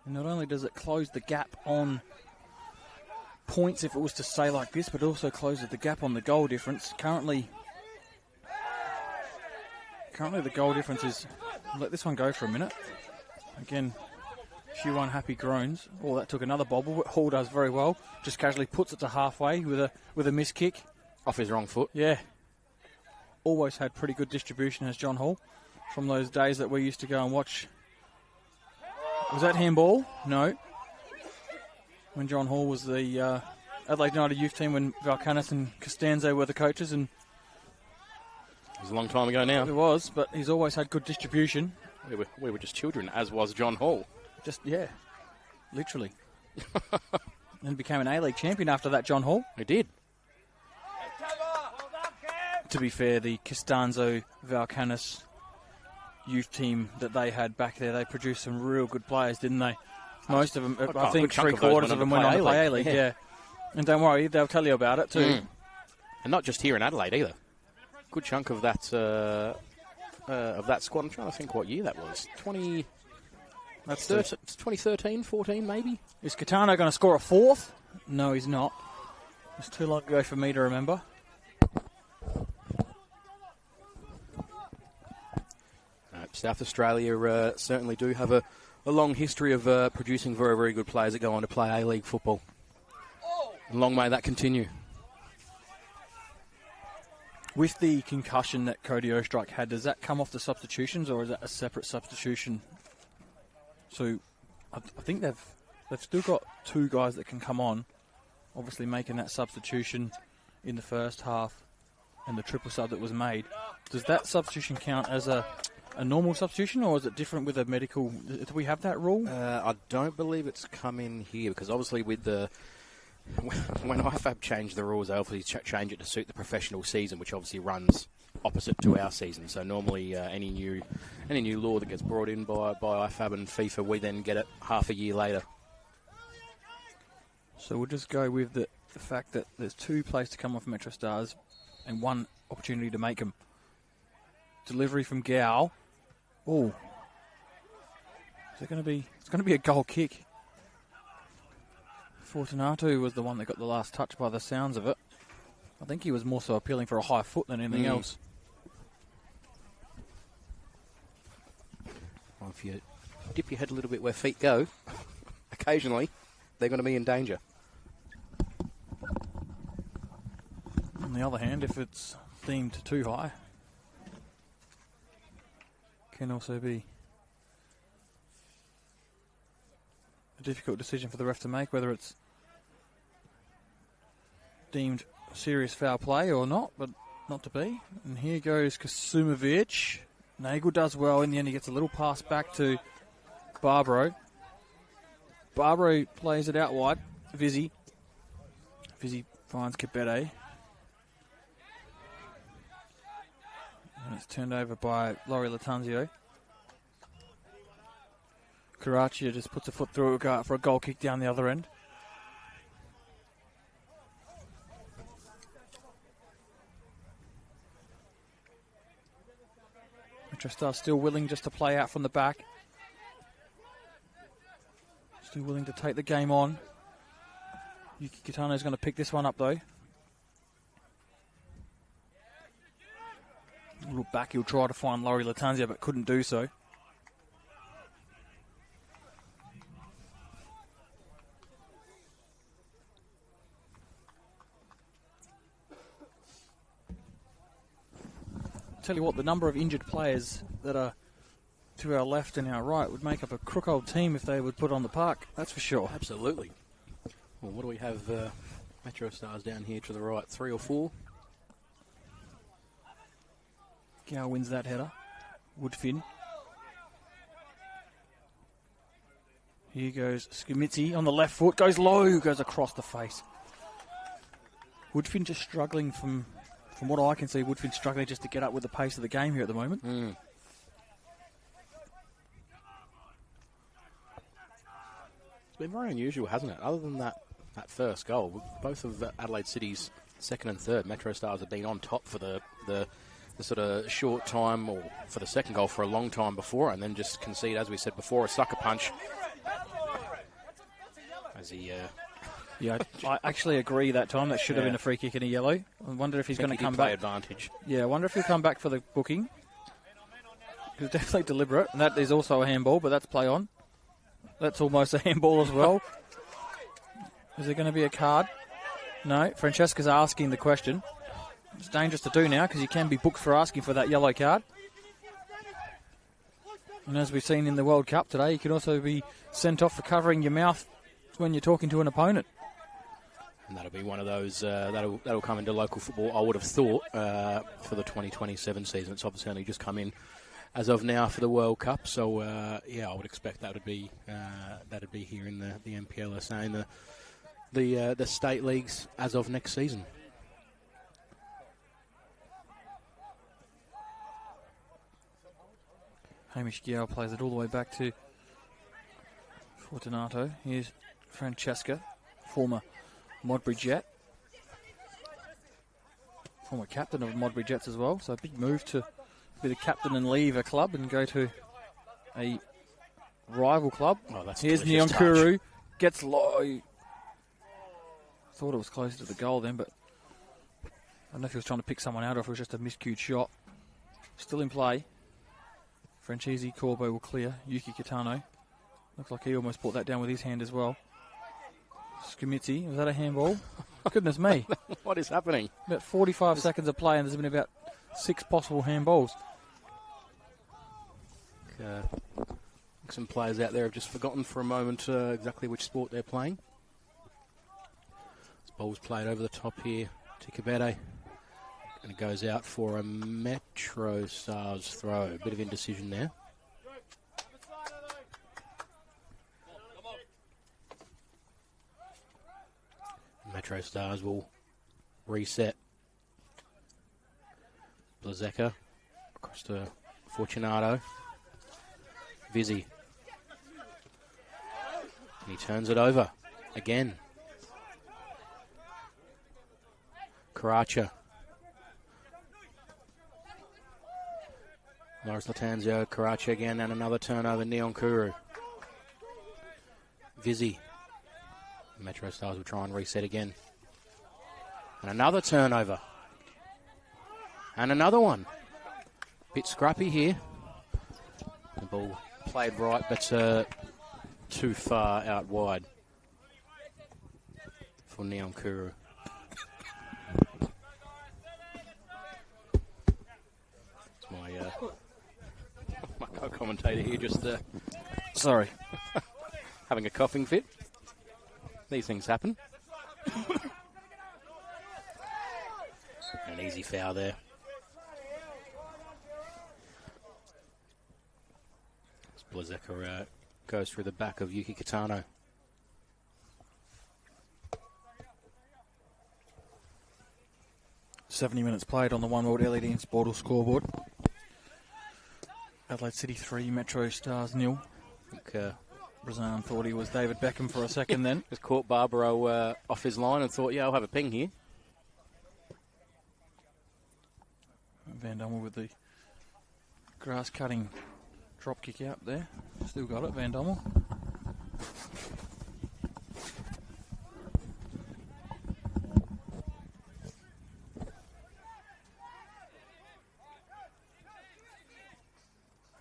And not only does it close the gap on points if it was to stay like this, but also closes the gap on the goal difference. Currently the goal difference is... Let this one go for a minute. Again, a few unhappy groans. Oh, that took another bobble. Hall does very well. Just casually puts it to halfway with a missed kick. Off his wrong foot. Yeah. Always had pretty good distribution as John Hall from those days that we used to go and watch. Was that handball? No. When John Hall was the Adelaide United youth team, when Valkanis and Costanzo were the coaches, and it was a long time ago now. It was, but he's always had good distribution. We were just children, as was John Hall. Just, yeah, literally. And became an A-League champion after that, John Hall. He did. To be fair, the Costanzo, Valkanis youth team that they had back there, they produced some real good players, didn't they? Most of them, I think three-quarters of them went on to play A-League, yeah. And don't worry, they'll tell you about it too. And not just here in Adelaide either. Good chunk of that squad. I'm trying to think what year that was. 2013, 14 maybe? Is Catano going to score a fourth? No, he's not. It's too long ago for me to remember. South Australia certainly do have a long history of producing very, very good players that go on to play A-League football. And long may that continue. With the concussion that Cody Ostrike had, does that come off the substitutions, or is that a separate substitution? So I think they've still got two guys that can come on, obviously making that substitution in the first half and the triple sub that was made. Does that substitution count as a normal substitution, or is it different with a medical? Do we have that rule? I don't believe it's come in here, because obviously with when IFAB changed the rules, they obviously change it to suit the professional season, which obviously runs opposite to our season. So normally any new law that gets brought in by IFAB and FIFA, we then get it half a year later. So we'll just go with the fact that there's two plays to come off MetroStars and one opportunity to make them. Delivery from Gow. Oh, is it going to be? It's going to be a goal kick. Fortunato was the one that got the last touch by the sounds of it. I think he was more so appealing for a high foot than anything else. Well, if you dip your head a little bit where feet go, occasionally they're going to be in danger. On the other hand, if it's deemed too high, can also be a difficult decision for the ref to make, whether it's deemed serious foul play or not, but not to be. And here goes Kasumovic. Nagel does well. In the end, he gets a little pass back to Barbaro. Barbaro plays it out wide. Vizzy finds Kibete. And it's turned over by Laurie Latanzio. Karachi just puts a foot through it for a goal kick down the other end. MetroStars still willing just to play out from the back. Still willing to take the game on. Yuki Kitano's going to pick this one up though. A little back, he'll try to find Laurie Latanzio but couldn't do so. Tell you what, the number of injured players that are to our left and our right would make up a crook old team if they would put on the park, that's for sure. Absolutely. Well, what do we have? MetroStars down here to the right, 3 or 4. Gow wins that header. Woodfin. Here goes Skumitzi on the left foot, goes low, goes across the face. Woodfin just struggling from what I can see, Woodfin struggling just to get up with the pace of the game here at the moment. It's been very unusual, hasn't it? Other than that first goal, both of Adelaide City's second and third, MetroStars have been on top for the sort of short time, or for the second goal for a long time before, and then just concede, as we said before, a sucker punch. As he... Yeah, I actually agree that time. That should have been a free kick and a yellow. I wonder if he's going to come back. Advantage. Yeah, I wonder if he'll come back for the booking. It's definitely deliberate. And that is also a handball, but that's play on. That's almost a handball as well. Is there going to be a card? No, Francesca's asking the question. It's dangerous to do now because you can be booked for asking for that yellow card. And as we've seen in the World Cup today, you can also be sent off for covering your mouth when you're talking to an opponent. And that'll be one of those that'll come into local football, I would have thought, for the 2027 season. It's obviously only just come in as of now for the World Cup. So I would expect that'd be here in the NPLSA and the state leagues as of next season. Hamish Gow plays it all the way back to Fortunato. Here's Francesca, former Modbury Jet. Former captain of Modbury Jets as well. So a big move to be the captain and leave a club and go to a rival club. Oh, that's Here's Nyonkuru. Gets low. Thought it was closer to the goal then, but I don't know if he was trying to pick someone out or if it was just a miscued shot. Still in play. Franchisi, Corbo will clear. Yuki Kitano. Looks like he almost brought that down with his hand as well. Skumitzi, was that a handball? Goodness me. What is happening? About 45 seconds of play and there's been about 6 possible handballs. Some players out there have just forgotten for a moment exactly which sport they're playing. This ball's played over the top here to Kibete. And it goes out for a MetroStars throw. A bit of indecision there. MetroStars will reset. Blazeka across to Fortunato. Vizzy. And he turns it over again. Karacha. Loris Latanzio, Karacha again, and another turnover, Nyonkuru. Vizzy. MetroStars will try and reset again. And another turnover. And another one. Bit scrappy here. The ball played right, but too far out wide for Nyonkuru. It's my co-commentator here just... Sorry. Having a coughing fit. These things happen. an easy foul there. Blazeka goes through the back of Yuki Kitano. "70 minutes played on the One World LED and Sportal scoreboard. Adelaide City 3, MetroStars 0. I think Brazan thought he was David Beckham for a second then. Just caught Barbaro off his line and thought, yeah, I'll have a ping here. Van Dommel with the grass-cutting drop kick out there. Still got it, Van Dommel.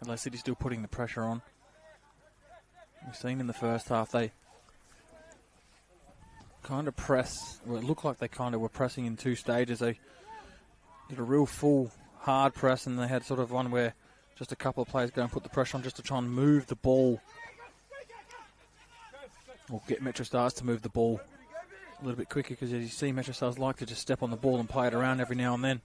Adelaide City still putting the pressure on. We've seen in the first half they kind of press. Well, it looked like they kind of were pressing in two stages. They did a real full hard press, and they had sort of one where just a couple of players go and put the pressure on just to try and move the ball, or get MetroStars to move the ball a little bit quicker, because as you see, MetroStars like to just step on the ball and play it around every now and then.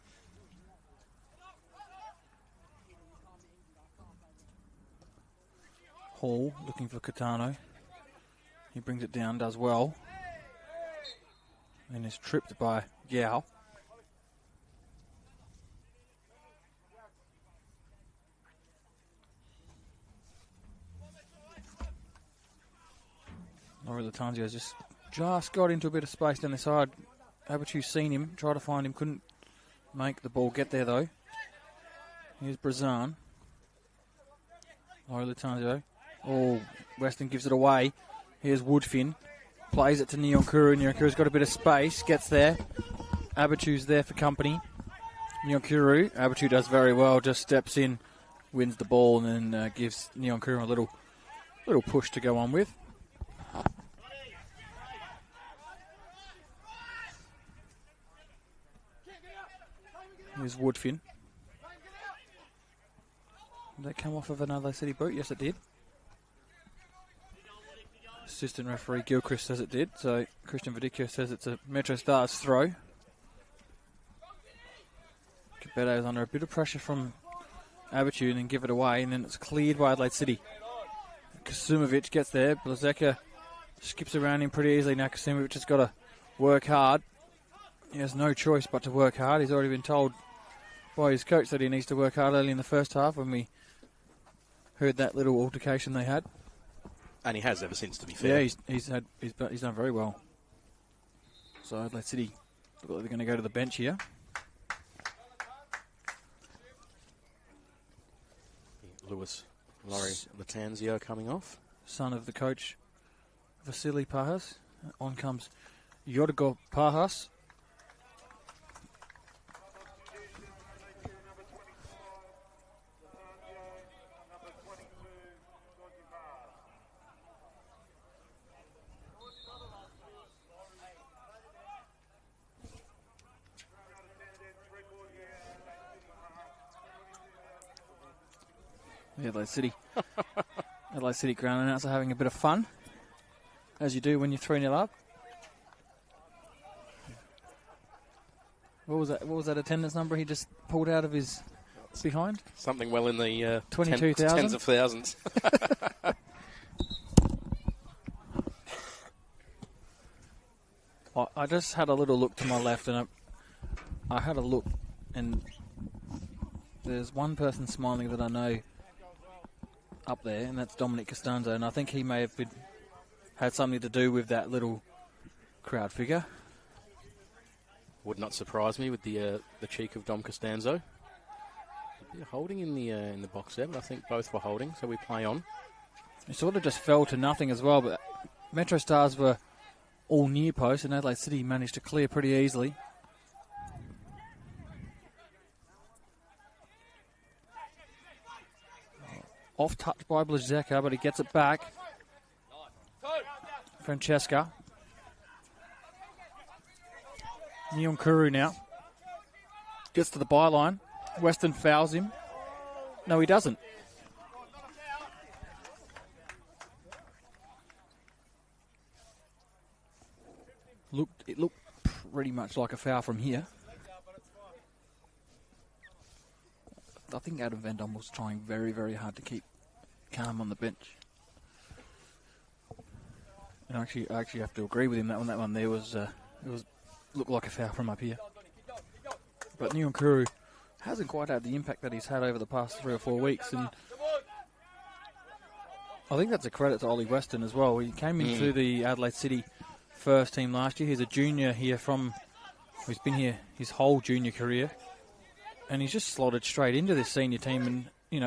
Hall looking for Kitano. He brings it down, does well, and is tripped by Yao. Laurie Latanzio just got into a bit of space down the side. Abatu's seen him, tried to find him, couldn't make the ball get there though. Here's Brazan. Laurie Latanzio. Oh, Weston gives it away. Here's Woodfin. Plays it to Nyonkuru. Nyonkuru's got a bit of space, gets there. Abatu's there for company. Nyonkuru. Abatu does very well, just steps in, wins the ball, and then gives Nyonkuru a little push to go on with. Here's Woodfin. Did that come off of another City boot? Yes, it did. Assistant referee Gilchrist says it did, so Christian Vidicchio says it's a MetroStars throw. Cabetto's under a bit of pressure from Abatu and then give it away, and then it's cleared by Adelaide City. Kasumovic gets there. Blazeka skips around him pretty easily. Now Kasumovic has got to work hard. He has no choice but to work hard. He's already been told by his coach that he needs to work hard early in the first half when we heard that little altercation they had. And he has ever since, to be fair. Yeah, he's done very well. So Adelaide City look like they're going to go to the bench here. Laurie Latanzio coming off. Son of the coach, Vasily Pahas. On comes Yorgo Pahas. Adelaide City ground announcer having a bit of fun, as you do when you're 3-0 up. What was that attendance number he just pulled out of his behind? Something well in the 22,000? Tens of thousands. I just had a little look to my left, and I had a look, and there's one person smiling that I know up there, and that's Dominic Costanzo, and I think he may have had something to do with that little crowd figure. Would not surprise me with the cheek of Dom Costanzo. Holding in the box there, but I think both were holding, so we play on. It sort of just fell to nothing as well, but MetroStars were all near post, and Adelaide City managed to clear pretty easily. Off touch by Blazeka, but he gets it back. Francesca. Nyonkuru now. Gets to the byline. Weston fouls him. No, he doesn't. It looked pretty much like a foul from here. I think Adam Van Dom was trying very, very hard to keep calm on the bench. And I actually have to agree with him that one there was looked like a foul from up here. But Nyonkuru hasn't quite had the impact that he's had over the past 3 or 4 weeks, and I think that's a credit to Ollie Weston as well. He came into the Adelaide City first team last year. He's a junior here he's been here his whole junior career, and he's just slotted straight into this senior team, and you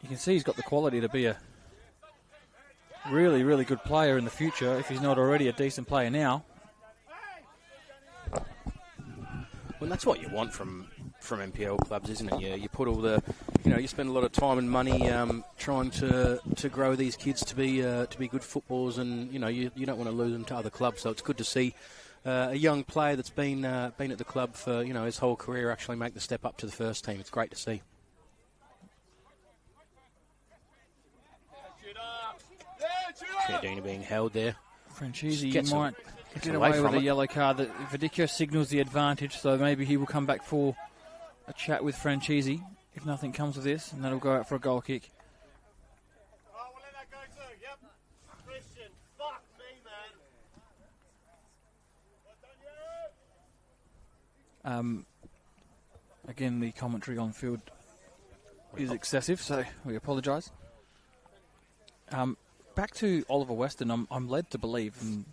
can see he's got the quality to be a really, really good player in the future if he's not already a decent player now. Well, that's what you want from NPL clubs, isn't it? You put all the, you spend a lot of time and money trying to grow these kids to be good footballers, and you don't want to lose them to other clubs. So it's good to see a young player that's been at the club for his whole career actually make the step up to the first team. It's great to see. Chiodini being held there. Franchise might get away with a yellow card. Vidicio signals the advantage, so maybe he will come back for a chat with Franchise if nothing comes of this, and that'll go out for a goal kick. Again, the commentary on field is excessive, so we apologise. Back to Oliver Weston, I'm led to believe, and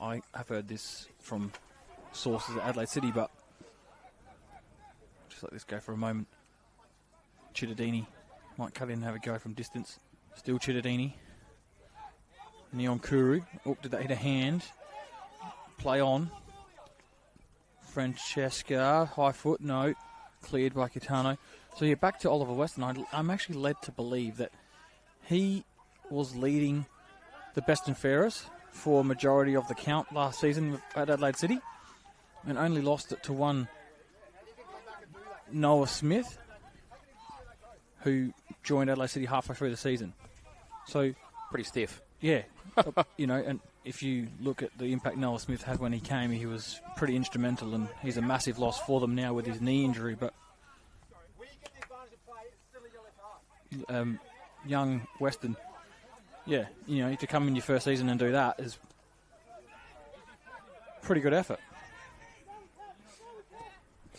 I have heard this from sources at Adelaide City, but just let this go for a moment. Chiodini might cut in and have a go from distance. Still Chiodini. Nyonkuru. Oh, did that hit a hand? Play on. Francesca, high foot, no. Cleared by Kitano. So you're back to Oliver Weston. I'm actually led to believe that he was leading the best and fairest for a majority of the count last season at Adelaide City, and only lost it to one Noah Smith, who joined Adelaide City halfway through the season. So pretty stiff. Yeah. And if you look at the impact Noah Smith had when he came, he was pretty instrumental, and he's a massive loss for them now with his knee injury. But young Weston, to come in your first season and do that is pretty good effort. I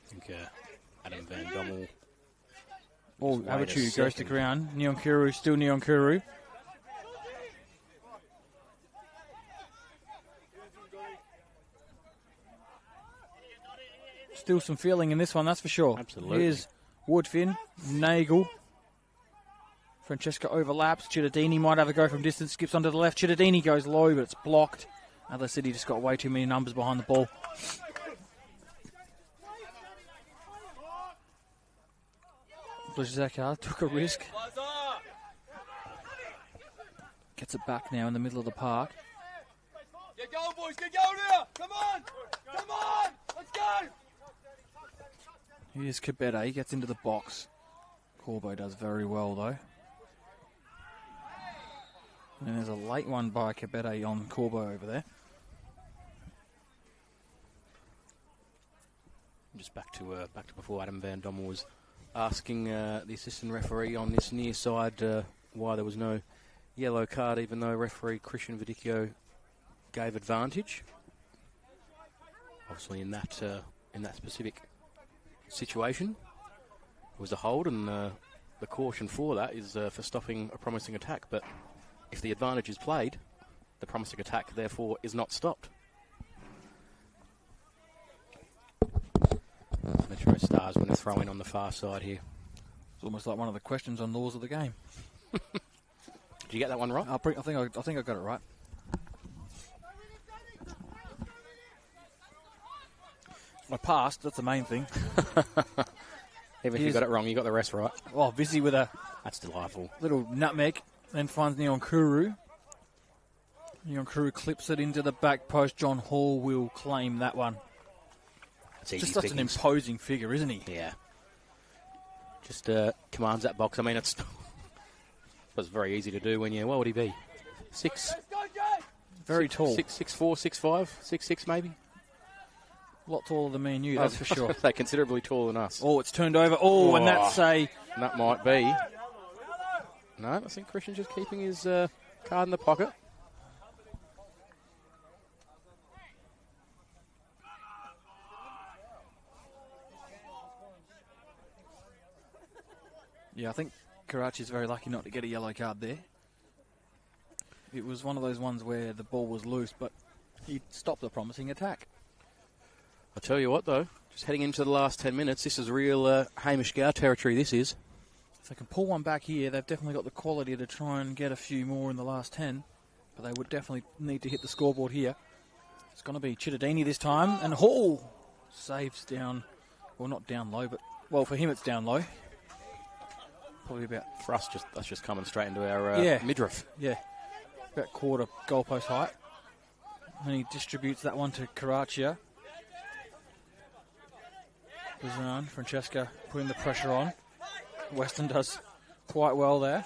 think Adam Van Dommel. Oh, Abachu goes to ground. Nyonkuru, still Nyonkuru. Still some feeling in this one, that's for sure. Absolutely. Here's Woodfin, Nagel. Francesca overlaps. Chiodini might have a go from distance. Skips onto the left. Chiodini goes low, but it's blocked. Adelaide City just got way too many numbers behind the ball. Blazaka took a risk. Gets it back now in the middle of the park. Get going, boys. Get going here. Come on. Come on. Let's go. Here's Kabete. He gets into the box. Corbo does very well, though. And there's a late one by Kabete on Corbo over there. Just back to before Adam Van Dommel was asking the assistant referee on this near side why there was no yellow card, even though referee Christian Vidicio gave advantage. Obviously, in that specific situation, it was a hold, and the caution for that is for stopping a promising attack. But if the advantage is played, the promising attack therefore is not stopped. MetroStars when a throw in on the far side here. It's almost like one of the questions on laws of the game. Did you get that one right? I think I got it right. I passed, that's the main thing. Even if you got it wrong, you got the rest right. Oh, busy with a... That's delightful. Little nutmeg, then finds Nyonkuru. Nyonkuru clips it into the back post. John Hall will claim that one. Just such an imposing figure, isn't he? Yeah. Just commands that box. I mean, it's very easy to do when what would he be? 6? Very tall. 6'4", 6'5", 6'6", maybe. A lot taller than me and you, that's for sure. They're considerably taller than us. Oh, it's turned over. Oh, and that's a... And that might be. No, I think Christian's just keeping his card in the pocket. Yeah, I think Karachi's very lucky not to get a yellow card there. It was one of those ones where the ball was loose, but he stopped the promising attack. I'll tell you what, though, just heading into the last 10 minutes, this is real Hamish Gow territory, this is. If they can pull one back here, they've definitely got the quality to try and get a few more in the last 10, but they would definitely need to hit the scoreboard here. It's going to be Chittadini this time, and Hall saves down, well, not down low, but, well, for him it's down low. Probably about... For us, that's just coming straight into our midriff. Yeah, about quarter goalpost height. And he distributes that one to Karachi. Bazan, Francesca putting the pressure on. Weston does quite well there.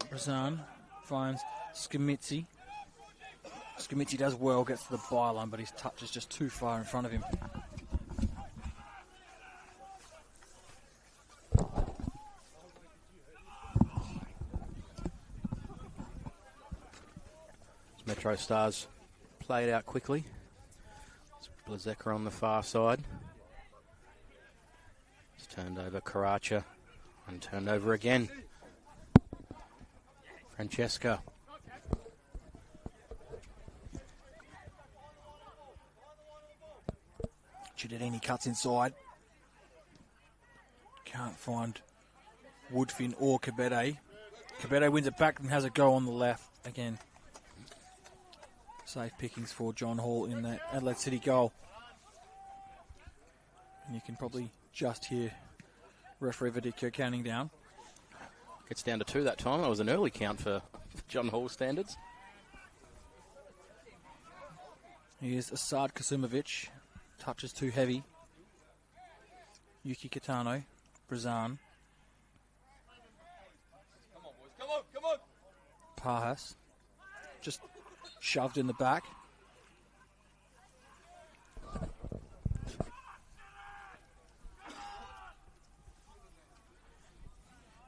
Bazan finds Scamitzi. Scamitzi does well, gets to the byline, but his touch is just too far in front of him. MetroStars play it out quickly. Blazeka on the far side. It's turned over Karacha and turned over again. Francesca. Chittadini cuts inside. Can't find Woodfin or Kabete. Kabete wins it back and has a go on the left again. Safe pickings for John Hall in that Adelaide City goal. And you can probably just hear referee Vidicchio counting down. Gets down to 2 that time. That was an early count for John Hall standards. Here's Asad Kasimovic. Touch is too heavy. Yuki Kitano. Brazan. Come on. Pahas. Just shoved in the back.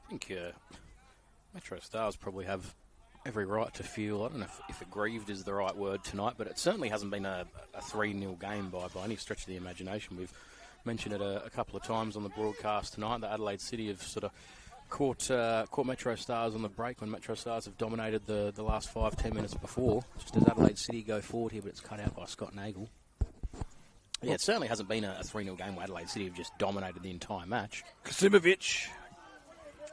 I think MetroStars probably have every right to feel, I don't know if aggrieved is the right word tonight, but it certainly hasn't been a 3-0 game by any stretch of the imagination. We've mentioned it a couple of times on the broadcast tonight that Adelaide City have sort of caught MetroStars on the break when MetroStars have dominated the last 5-10 minutes before. Just as Adelaide City go forward here, but it's cut out by Scott Nagle. Yeah, it certainly hasn't been a 3-0 game where Adelaide City have just dominated the entire match. Kasimovic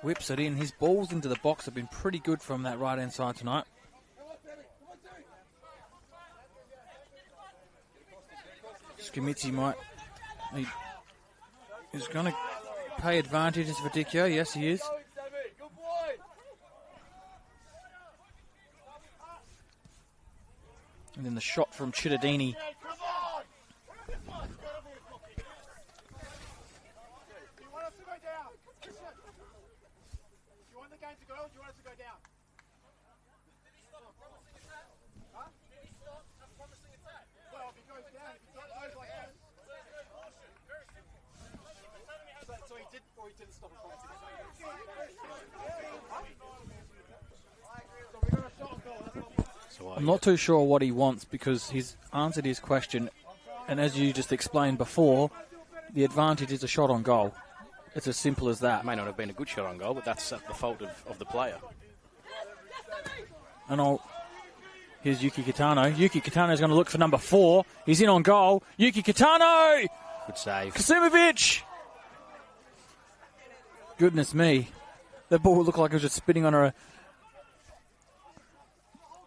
whips it in. His balls into the box have been pretty good from that right-hand side tonight. Scamitzi he's going to pay advantage for Vidicchio. Yes, he is. And then the shot from Chittadini. I'm not too sure what he wants because he's answered his question, and as you just explained before, the advantage is a shot on goal. It's as simple as that. It may not have been a good shot on goal, but that's the fault of the player. And here's Yuki Kitano. Yuki Kitano's going to look for number 4. He's in on goal. Yuki Kitano! Good save. Kasimovic! Goodness me. That ball looked like it was just spinning on a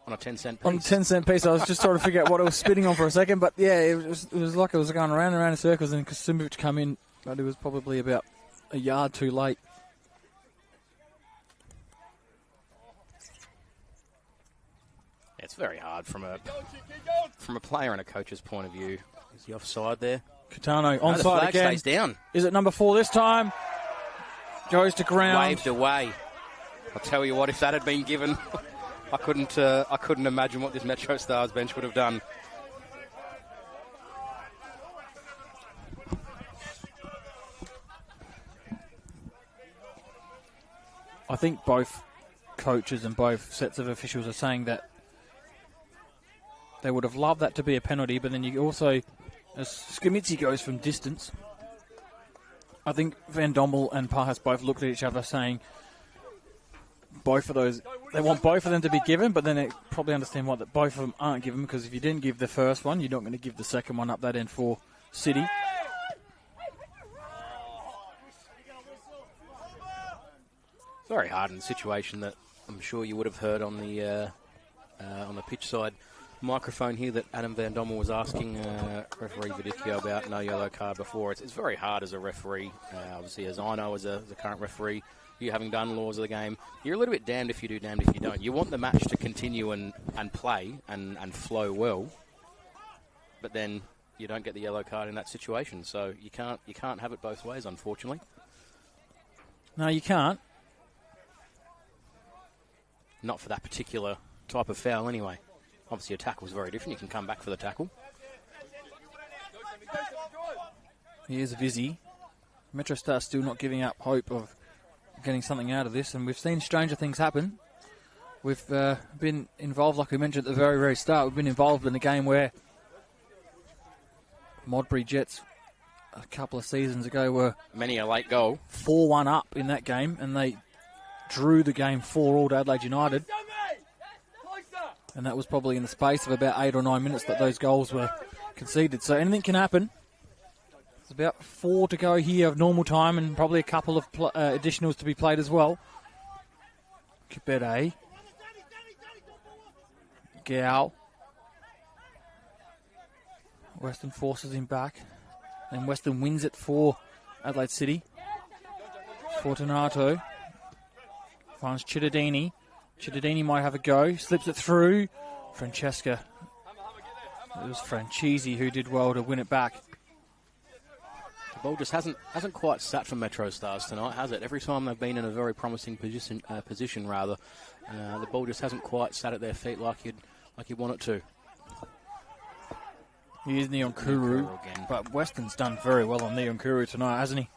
10-cent piece. On a 10-cent piece. I was just trying to figure out what it was spinning on for a second, but yeah, it was like it was going around and around in circles, and Kasimovic come in, but it was probably about a yard too late. Yeah, it's very hard from a player and a coach's point of view. Is he offside there? Kitano onside the flag again. Stays down. Is it number 4 this time? Goes to ground. Waved away. I'll tell you what, if that had been given, I couldn't imagine what this MetroStars bench would have done. I think both coaches and both sets of officials are saying that they would have loved that to be a penalty, but then you also, as Skamitsi goes from distance, I think Van Dommel and Pahas both looked at each other saying both of those, they want both of them to be given, but then they probably understand why that both of them aren't given, because if you didn't give the first one, you're not going to give the second one up that end for City. Very hard in the situation that I'm sure you would have heard on the pitch side microphone here that Adam Van Dommel was asking referee Vidicchio about no yellow card before. It's very hard as a referee, obviously, as I know as a current referee, you having done laws of the game, you're a little bit damned if you do, damned if you don't. You want the match to continue and play and flow well, but then you don't get the yellow card in that situation. So you can't have it both ways, unfortunately. No, you can't. Not for that particular type of foul anyway. Obviously, a tackle is very different. You can come back for the tackle. Here's Vizzy. MetroStars still not giving up hope of getting something out of this, and we've seen stranger things happen. We've been involved, like we mentioned at the very, very start, we've been involved in a game where Modbury Jets a couple of seasons ago were many a late goal 4-1 up in that game, and they drew the game 4-all to Adelaide United. And that was probably in the space of about 8 or 9 minutes that those goals were conceded. So anything can happen. There's about 4 to go here of normal time, and probably a couple of additionals to be played as well. Kibete. Gao. Western forces him back. And Western wins it for Adelaide City. Fortunato. Finds Cittadini. Cittadini might have a go. Slips it through. Francesca. It was Francesi who did well to win it back. The ball just hasn't quite sat for MetroStars tonight, has it? Every time they've been in a very promising position, the ball just hasn't quite sat at their feet like you'd want it to. Here's Neon Kuru, but Weston's done very well on Neon Kuru tonight, hasn't he?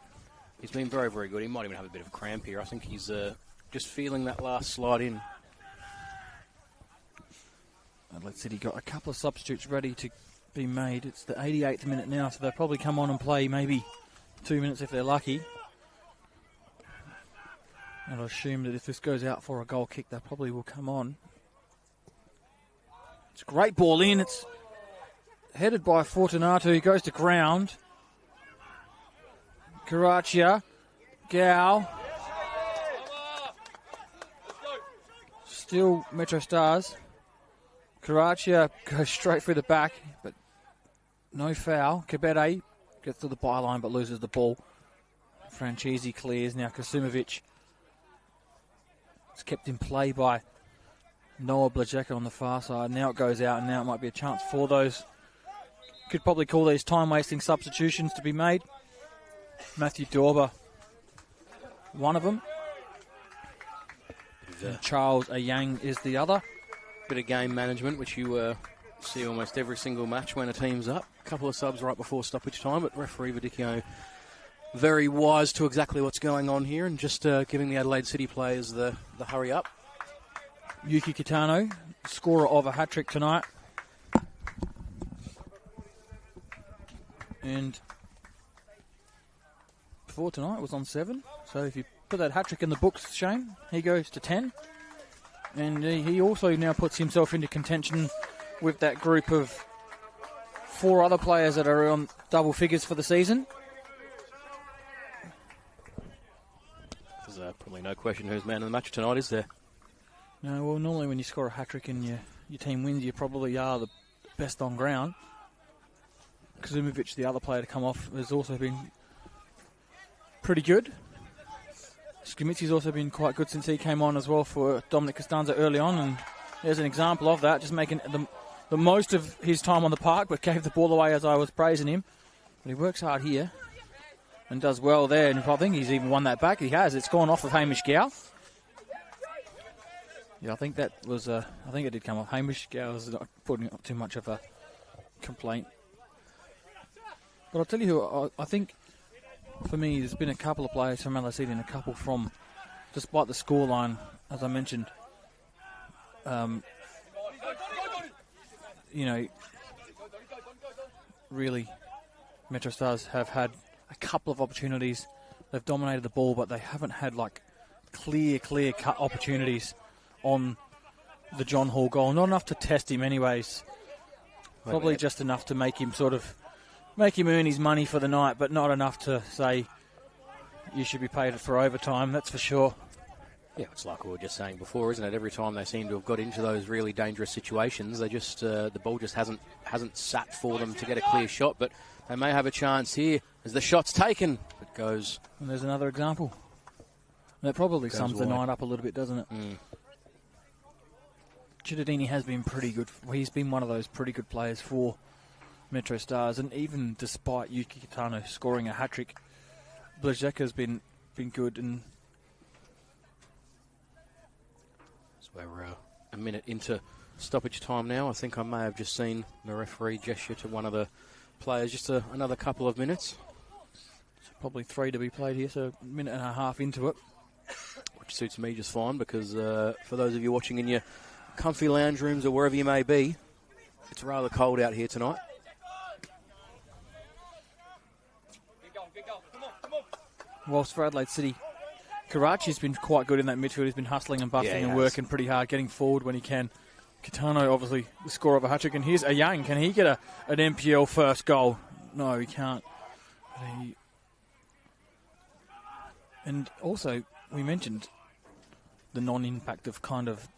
He's been very, very good. He might even have a bit of cramp here. I think he's just feeling that last slide in. Adelaide City got a couple of substitutes ready to be made. It's the 88th minute now, so they'll probably come on and play maybe 2 minutes if they're lucky. And I assume that if this goes out for a goal kick, they probably will come on. It's a great ball in. It's headed by Fortunato, who goes to ground. Caraccia. Gao. Still MetroStars. Caraccia goes straight through the back, but no foul. Kibete gets to the byline but loses the ball. Francesi clears. Now Kasumovic. It's kept in play by Noah Blajeka on the far side. Now it goes out, and now it might be a chance for those. Could probably call these time-wasting substitutions to be made. Matthew Dorber, one of them. And Charles Ayang is the other. Bit of game management, which you see almost every single match when a team's up. A couple of subs right before stoppage time, but referee Vidicchio very wise to exactly what's going on here and just giving the Adelaide City players the hurry up. Yuki Kitano, scorer of a hat-trick tonight. And before tonight was on 7. So if you put that hat-trick in the books, Shane, he goes to 10. And he also now puts himself into contention with that group of 4 other players that are on double figures for the season. There's probably no question who's man of the match tonight, is there? No, well, normally when you score a hat-trick and your team wins, you probably are the best on ground. Kazumovic, the other player to come off, has also been pretty good. Skamitzi's also been quite good since he came on as well for Dominic Costanza early on, and there's an example of that, just making the most of his time on the park, but gave the ball away as I was praising him. But he works hard here and does well there, and I think he's even won that back. He has. It's gone off of Hamish Gow. Yeah, I think that was. I think it did come off. Hamish Gow is not putting up too much of a complaint. But I'll tell you who I think. For me, there's been a couple of players from LSC and a couple from despite the scoreline, as I mentioned, really, MetroStars have had a couple of opportunities. They've dominated the ball, but they haven't had clear-cut opportunities on the John Hall goal. Not enough to test him anyways. Probably just enough to make him earn his money for the night, but not enough to say you should be paid for overtime, that's for sure. Yeah, it's like we were just saying before, isn't it? Every time they seem to have got into those really dangerous situations, they just the ball just hasn't sat for them to get a clear shot. But they may have a chance here as the shot's taken. It goes. And there's another example. That probably sums the night up a little bit, doesn't it? Cittadini has been pretty good. He's been one of those pretty good players for MetroStars, and even despite Yuki Kitano scoring a hat-trick, Blazeka's been good. And so we're a minute into stoppage time now. I think I may have just seen the referee gesture to one of the players. Just another couple of minutes. So probably 3 to be played here, so a minute and a half into it. Which suits me just fine, because for those of you watching in your comfy lounge rooms or wherever you may be, it's rather cold out here tonight. Whilst for Adelaide City, Karachi's been quite good in that midfield. He's been hustling and busting and working pretty hard, getting forward when he can. Kitano, obviously, the scorer of a hat-trick. And here's Ayang. Can he get an NPL first goal? No, he can't. And also, we mentioned the non-impact of kind of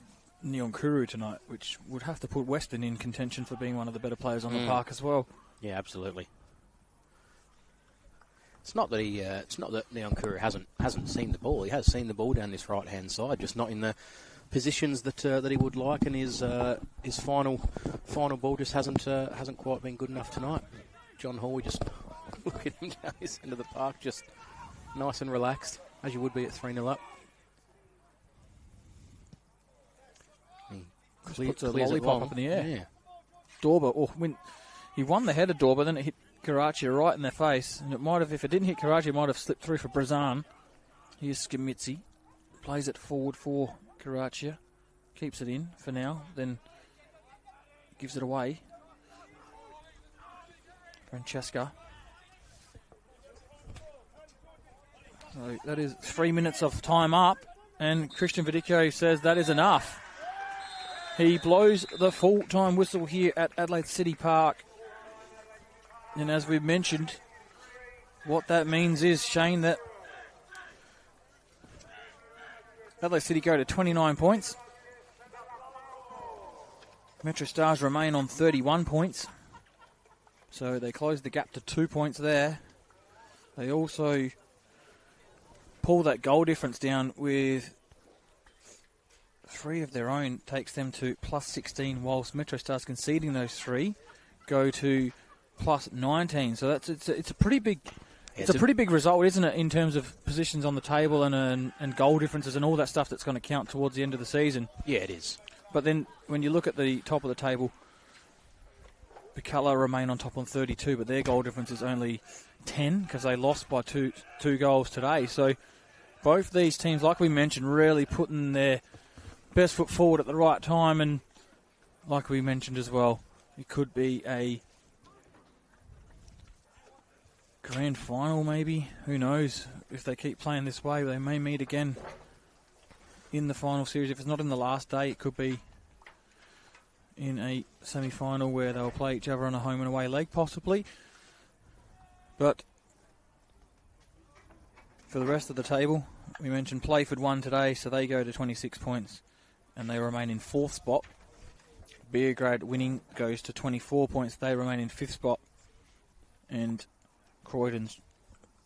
Neon Kuru tonight, which would have to put Western in contention for being one of the better players on the park as well. Yeah, absolutely. It's not that Neon Kuru hasn't seen the ball. He has seen the ball down this right-hand side, just not in the positions that he would like, and his final ball just hasn't quite been good enough tonight. John Hall, we just look at him down this end of the park, just nice and relaxed, as you would be at 3-0 up. Puts a lollipop up in the air. Yeah. Dorba, he won the header, Dorba, then it hit Karachi right in their face, and it might have, if it didn't hit Karachi, it might have slipped through for Brazan. Here's Skamitzi, plays it forward for Karachi, keeps it in for now, then gives it away. Francesca. So that is 3 minutes of time up, and Christian Vidicchio says that is enough. He blows the full-time whistle here at Adelaide City Park. And as we've mentioned, what that means is, Shane, that Adelaide City go to 29 points. MetroStars remain on 31 points. So they close the gap to 2 points there. They also pull that goal difference down with 3 of their own, takes them to plus 16, whilst MetroStars conceding those 3 go to plus 19. So it's a pretty big pretty big result, isn't it, in terms of positions on the table and goal differences and all that stuff that's going to count towards the end of the season. Yeah, it is. But then when you look at the top of the table, Picala remain on top on 32, but their goal difference is only 10 because they lost by two goals today. So both these teams, like we mentioned, really putting their best foot forward at the right time, and like we mentioned as well, it could be a grand final maybe. Who knows? If they keep playing this way, they may meet again in the final series. If it's not in the last day, it could be in a semi-final where they'll play each other on a home and away leg possibly. But for the rest of the table, we mentioned Playford won today, so they go to 26 points and they remain in 4th spot. Beergrad winning goes to 24 points. They remain in 5th spot. And Croydon's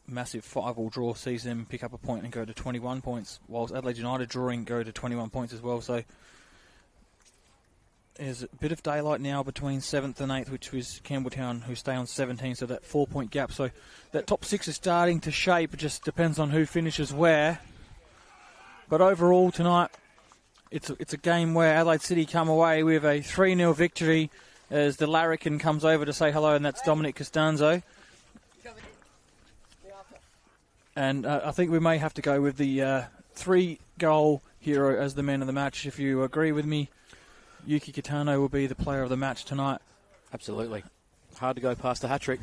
massive 5-all draw sees them pick up a point and go to 21 points, whilst Adelaide United drawing go to 21 points as well. So there's a bit of daylight now between 7th and 8th, which was Campbelltown, who stay on 17, so that 4-point gap. So that top 6 is starting to shape. It just depends on who finishes where. But overall tonight, it's a game where Adelaide City come away with a 3-0 victory as the larrikin comes over to say hello, and that's Dominic Costanzo. And I think we may have to go with the 3-goal hero as the man of the match. If you agree with me, Yuki Kitano will be the player of the match tonight. Absolutely. Hard to go past the hat-trick.